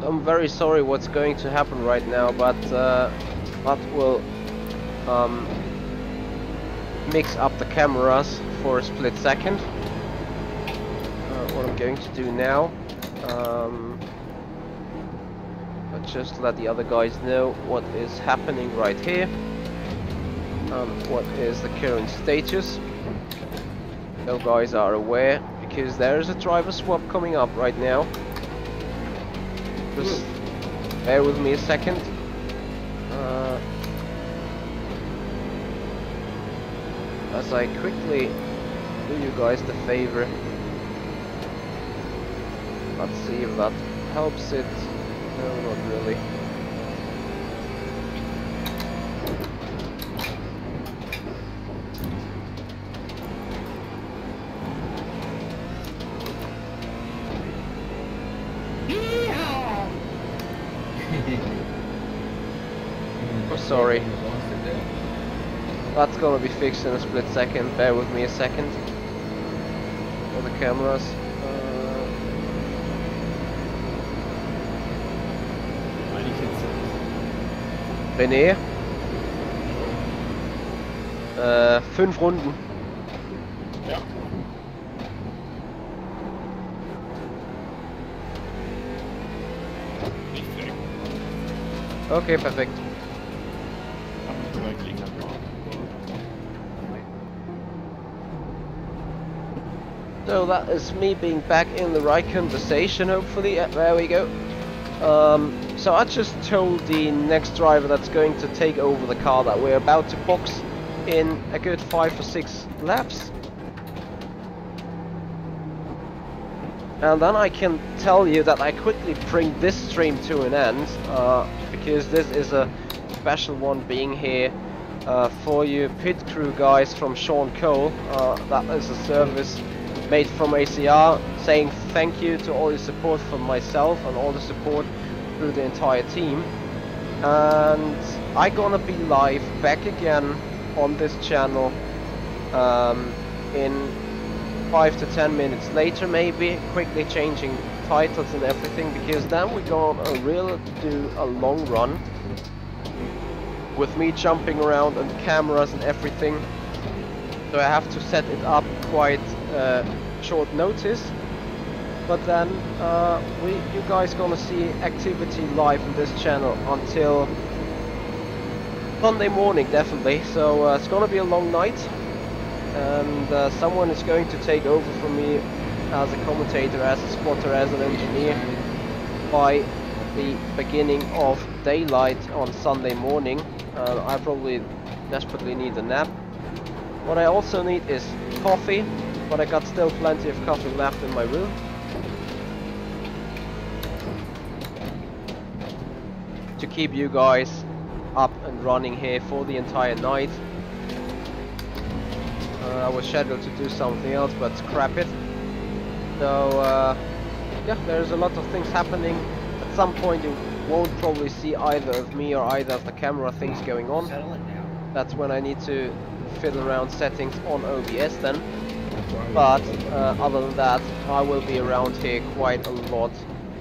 I'm very sorry what's going to happen right now, but that will mix up the cameras for a split second. What I'm going to do now, I'll just let the other guys know what is happening right here and what is the current status. So guys are aware, because there is a driver swap coming up right now. Just bear with me a second. As I quickly do you guys the favor. Let's see if that helps it. No, not really. Oh, sorry. That's gonna be fixed in a split second. Bear with me a second. All the cameras. René. 5 Runden. Ja. Nicht direkt. Okay, perfekt. Kann man drüber klicken. So that is me being back in the right conversation, hopefully. Yeah, there we go. So I just told the next driver that's going to take over the car that we're about to box in a good 5 or 6 laps. And then I can tell you that I quickly bring this stream to an end, because this is a special one being here for you pit crew guys from Shaun Cole. That is a service made from ACR, saying thank you to all your support from myself and all the support through the entire team. And I'm gonna be live back again on this channel in 5 to 10 minutes later, maybe, quickly changing titles and everything, because then we're gonna really do a long run with me jumping around and cameras and everything. So I have to set it up quite short notice, but then you guys gonna see activity live on this channel until Sunday morning, definitely. So it's gonna be a long night, and someone is going to take over from me as a commentator, as a spotter, as an engineer by the beginning of daylight on Sunday morning. I probably desperately need a nap. What I also need is coffee, but I got still plenty of coffee left in my room. To keep you guys up and running here for the entire night. I was scheduled to do something else, but scrap it. So yeah, there's a lot of things happening. At some point you won't probably see either of me or either of the camera things going on. That's when I need to fiddle around settings on OBS then. But other than that, I will be around here quite a lot,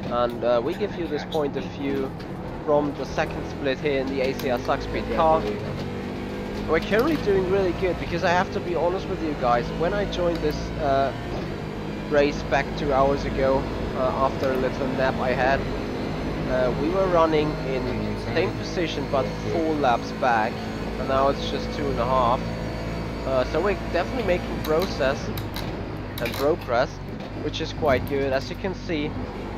and we give you this point of view from the second split here in the ACR Zakspeed car. We're currently doing really good, because I have to be honest with you guys. When I joined this race back 2 hours ago, after a little nap I had, we were running in same position but 4 laps back, and now it's just 2.5. So we're definitely making progress, which is quite good. As you can see,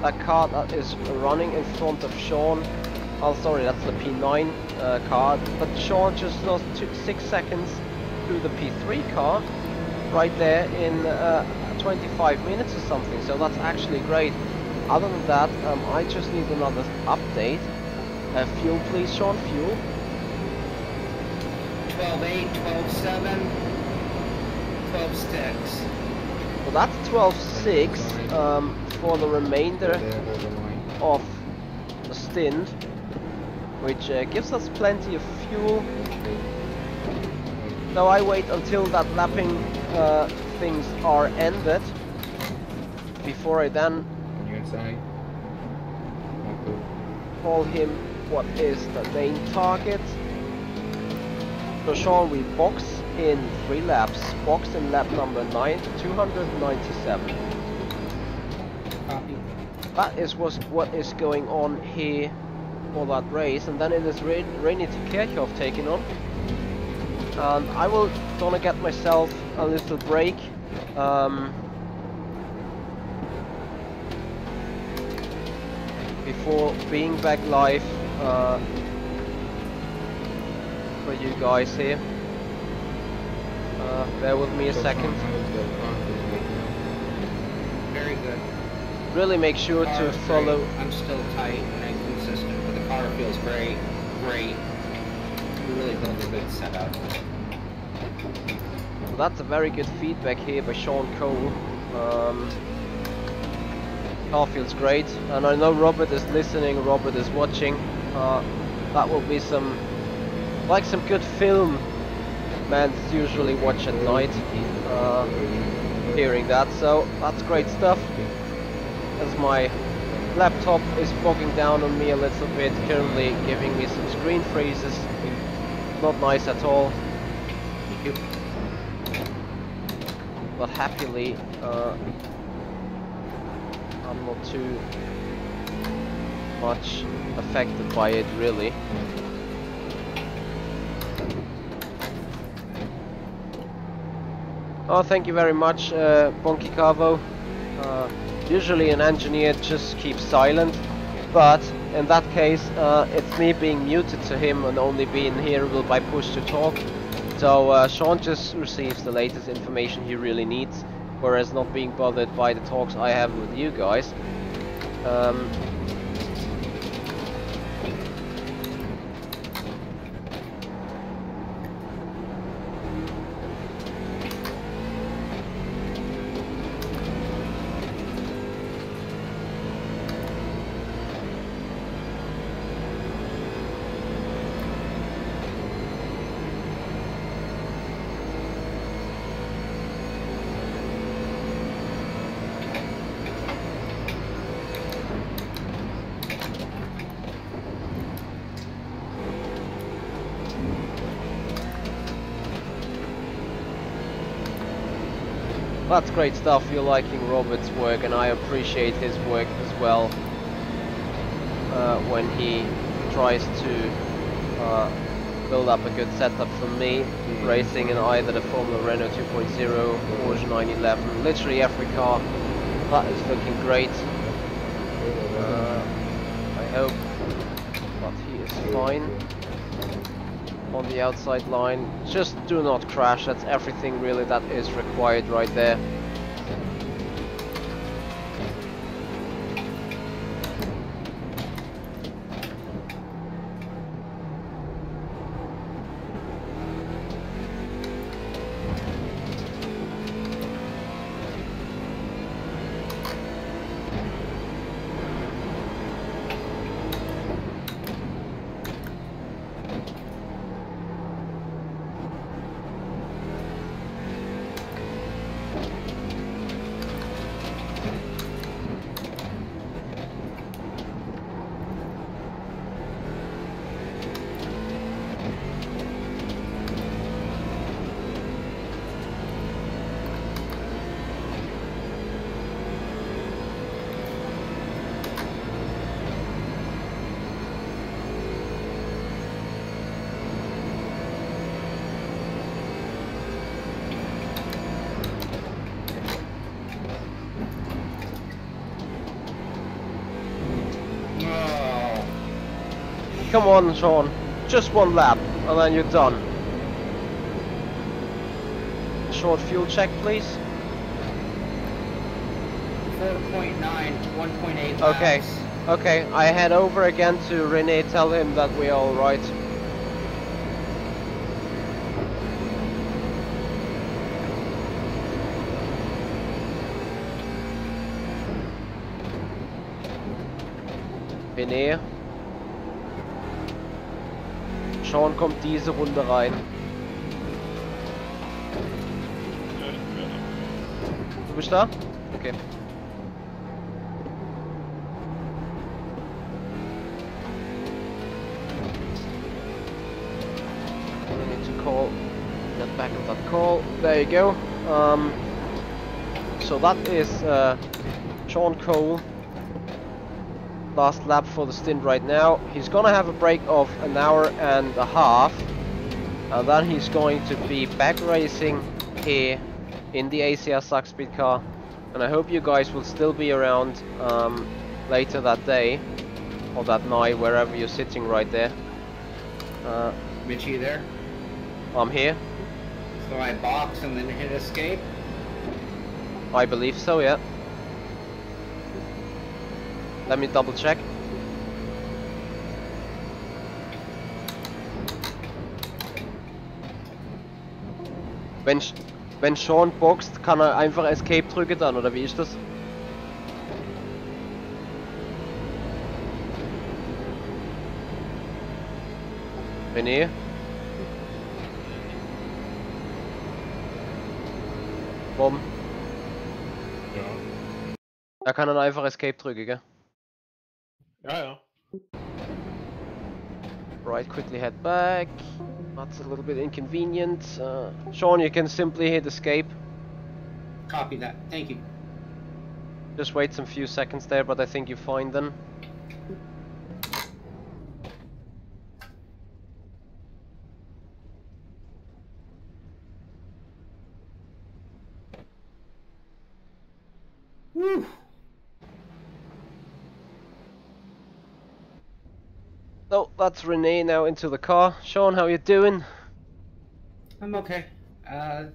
that car that is running in front of Shaun, oh sorry, that's the P9 car, but Shaun just lost 6 seconds to the P3 car right there in 25 minutes or something, so that's actually great. Other than that, I just need another update. Fuel please, Shaun, fuel. 12.8, 12.7, 12.6. Well, that's 12.6 for the remainder of the stint, which gives us plenty of fuel. So I wait until that lapping things are ended before I then call him what is the main target. So Shaun, we box in 3 laps, boxed in lap number 9, 297. Copy. That is what is going on here for that race, and then it is René Kirchhoff taking on. And I will gonna get myself a little break. Before being back live for you guys here. Bear with me a second. Very good. Really make sure Car to is follow. great. I'm still tight and inconsistent, but the car feels great. Great. We really built a good setup. Well, that's a very good feedback here by Shaun Cole. Car feels great, and I know Robert is listening, Robert is watching. That will be some good film man usually watch at night, hearing that, so that's great stuff. As my laptop is bogging down on me a little bit, currently giving me some screen freezes, not nice at all. But happily, I'm not too much affected by it, really. Oh, thank you very much, Bonky Cavo. Usually an engineer just keeps silent, but in that case, it's me being muted to him and only being hearable by push to talk. So Shaun just receives the latest information he really needs, whereas not being bothered by the talks I have with you guys. That's great stuff, you're liking Robert's work, and I appreciate his work as well. When he tries to build up a good setup for me, racing in either the Formula Renault 2.0, Porsche 911, literally every car. That is looking great. I hope that he is fine on the outside line. Just do not crash, that's everything really that is required right there. Come on, Shaun. Just one lap, and then you're done. Short fuel check, please. 4.9, 1.8 laps. Okay. Okay, I head over again to Rene, tell him that we're alright. Rene. Shaun kommt diese Runde rein. Du bist da? Okay. I need to call, get back on that call. There you go. So that is Shaun Cole. Last lap for the stint right now. He's gonna have a break of an hour and a half, and then he's going to be back racing here in the ACR Zakspeed car, and I hope you guys will still be around later that day or that night, wherever you're sitting right there. Michi there? I'm here. So I box and then hit escape? I believe so, yeah. Let me double check. Wenn Shaun boxt, kann er einfach Escape drücken dann, oder wie ist das? René? Bom. Ja. Er kann dann einfach Escape drücken, gell? Ja, ja. Right, quickly head back. That's a little bit inconvenient. Shaun, you can simply hit escape. Copy that. Thank you. Just wait some few seconds there, but I think you're fine then. Whew. So that's Renee now into the car. Shaun, how you doing? I'm okay. Uh,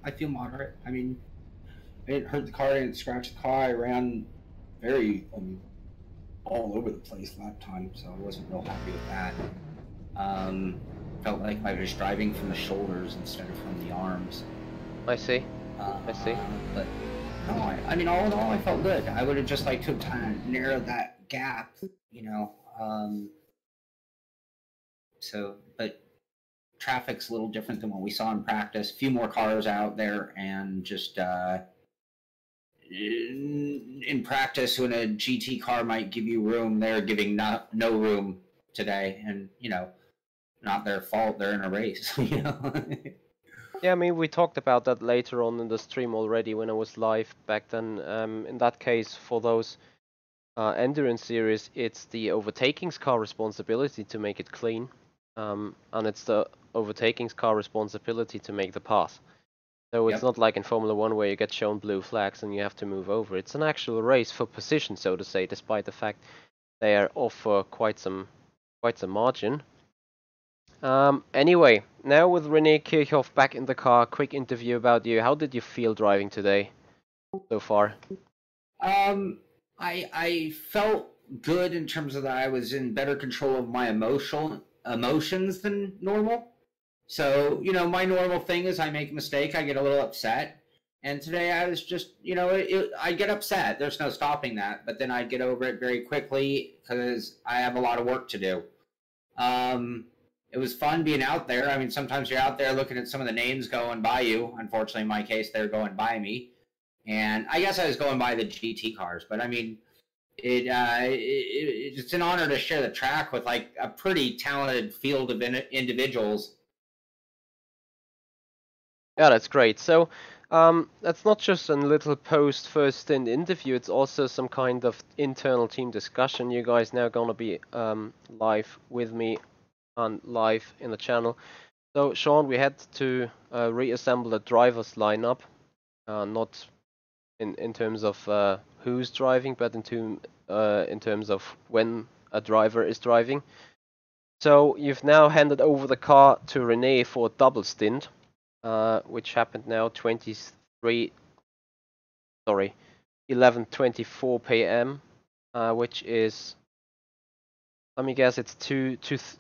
I feel moderate. I mean, I didn't hurt the car, I didn't scratch the car. I ran very, all over the place lap time, so I wasn't real happy with that. Felt like I was driving from the shoulders instead of from the arms. I see. But no, I mean, all in all, I felt good. I would have just liked to have kind of narrowed that gap, you know. But traffic's a little different than what we saw in practice. A few more cars out there, and just in practice, when a GT car might give you room, they're giving no room today, and not their fault. They're in a race, Yeah, I mean, we talked about that later on in the stream already when I was live back then. In that case, for those endurance series, it's the overtakings car responsibility to make it clean, and it's the overtakings car responsibility to make the pass. So it's not like in Formula 1 where you get shown blue flags and you have to move over. It's an actual race for position, so to say, despite the fact they are off for quite some margin. Anyway, now with René Kirchhoff back in the car, quick interview about you. How did you feel driving today so far? I felt good in terms of that I was in better control of my emotions than normal. So, my normal thing is I make a mistake, I get a little upset. And today I was just, I get upset. There's no stopping that. But then I get over it very quickly because I have a lot of work to do. It was fun being out there. I mean, sometimes you're out there looking at some of the names going by you. Unfortunately, in my case, they're going by me. And I guess I was going by the GT cars. But, I mean, it's an honor to share the track with, like, a pretty talented field of individuals. Yeah, that's great. So, that's not just a little first stint interview. It's also some kind of internal team discussion. You guys now gonna be live with me and live in the channel. So, Shaun, we had to reassemble the drivers lineup, not in terms of who's driving, but in terms of when a driver is driving. So you've now handed over the car to René for a double stint. Which happened now 11:24 p.m., which is, let me guess, it's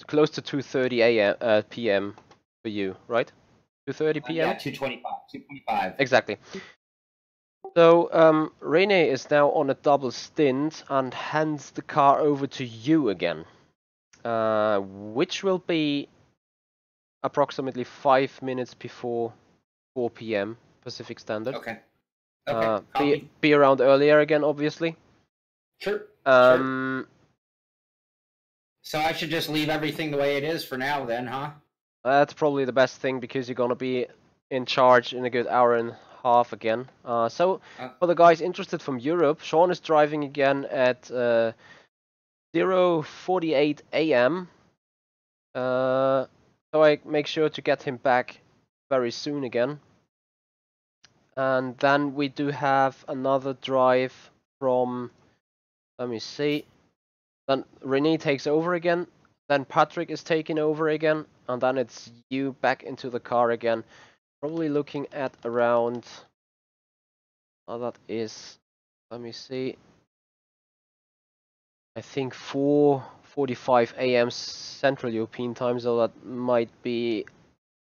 close to 2:30 p.m. for you, right? 2:30 p.m. Yeah, 2:25. Exactly. So René is now on a double stint and hands the car over to you again, which will be approximately 5 minutes before 4 p.m. Pacific Standard. Okay. Okay. Be around earlier again, obviously. Sure. Sure. So I should just leave everything the way it is for now, then, huh? That's probably the best thing because you're gonna be in charge in a good hour and a half again. So for the guys interested from Europe, Shaun is driving again at 0:48 a.m. So I make sure to get him back very soon again. And then we do have another drive from, let me see, then René takes over again, then Patrick is taking over again, and then it's you back into the car again. Probably looking at around, that is, let me see, I think 4:45 a.m. Central European time, so that might be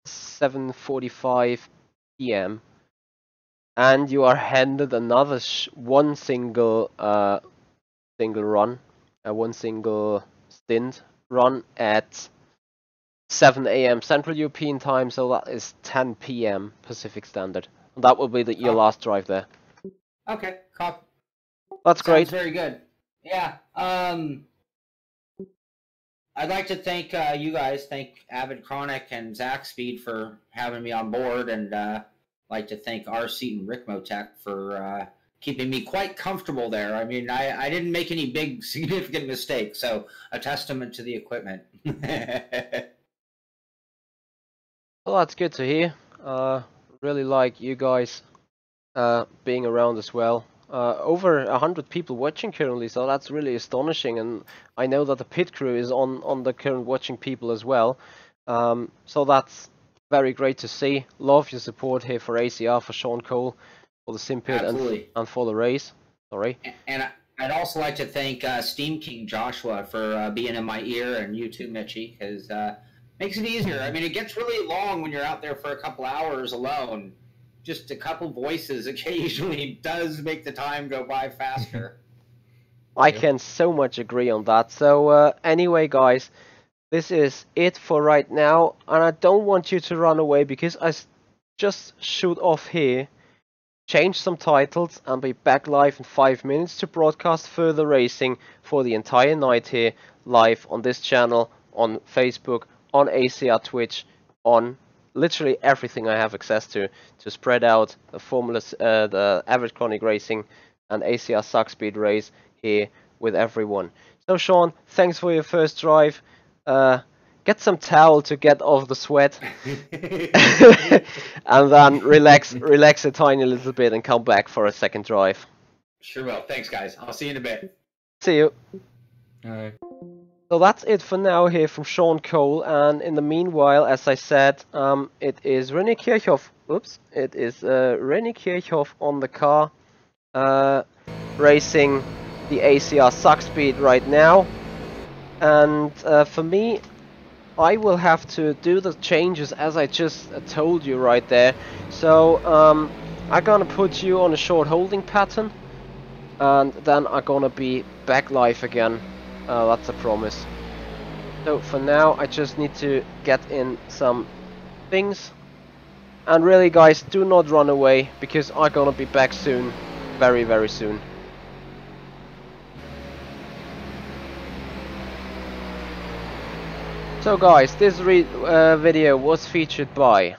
7:45 p.m. And you are handed another one single stint run at 7 a.m. Central European time, so that is 10 p.m. Pacific Standard. And that will be your last drive there. Okay, copy. That's great. Sounds very good. Yeah. I'd like to thank you guys, thank Avid Chronic and Zakspeed for having me on board, and like to thank RC and Rick Motec for keeping me quite comfortable there. I mean, I didn't make any big significant mistakes, so a testament to the equipment. Well, that's good to hear. Really like you guys being around as well. over 100 people watching currently, so that's really astonishing. And I know that the pit crew is on the current watching people as well. So that's very great to see. Love your support here for ACR, for Shaun Cole, for the Simpit, and for the race. Sorry. And I'd also like to thank Steam King Joshua for being in my ear, and you too, Michi, because makes it easier. I mean, it gets really long when you're out there for a couple hours alone. Just a couple voices occasionally does make the time go by faster. I can so much agree on that. So anyway, guys, this is it for right now, and I don't want you to run away because I just shoot off here, change some titles, and be back live in 5 minutes to broadcast further racing for the entire night here, live on this channel, on Facebook, on ACR Twitch, on literally everything I have access to spread out the the Average Chronic Racing and ACR Zakspeed race here with everyone. So Shaun, thanks for your first drive. Get some towel to get off the sweat, and then relax a tiny little bit and come back for a second drive. Sure will. Thanks, guys. I'll see you in a bit. See you. Alright. So that's it for now here from Shaun Cole, and in the meanwhile, as I said, it is René Kirchhoff. Oops, it is René Kirchhoff on the car, racing the ACR Zakspeed right now, and for me, I will have to do the changes as I just told you right there. So I'm gonna put you on a short holding pattern, and then I'm gonna be back live again. That's a promise. So for now I just need to get in some things, and really guys, do not run away because I'm gonna be back soon, very very soon. So guys, this video was featured by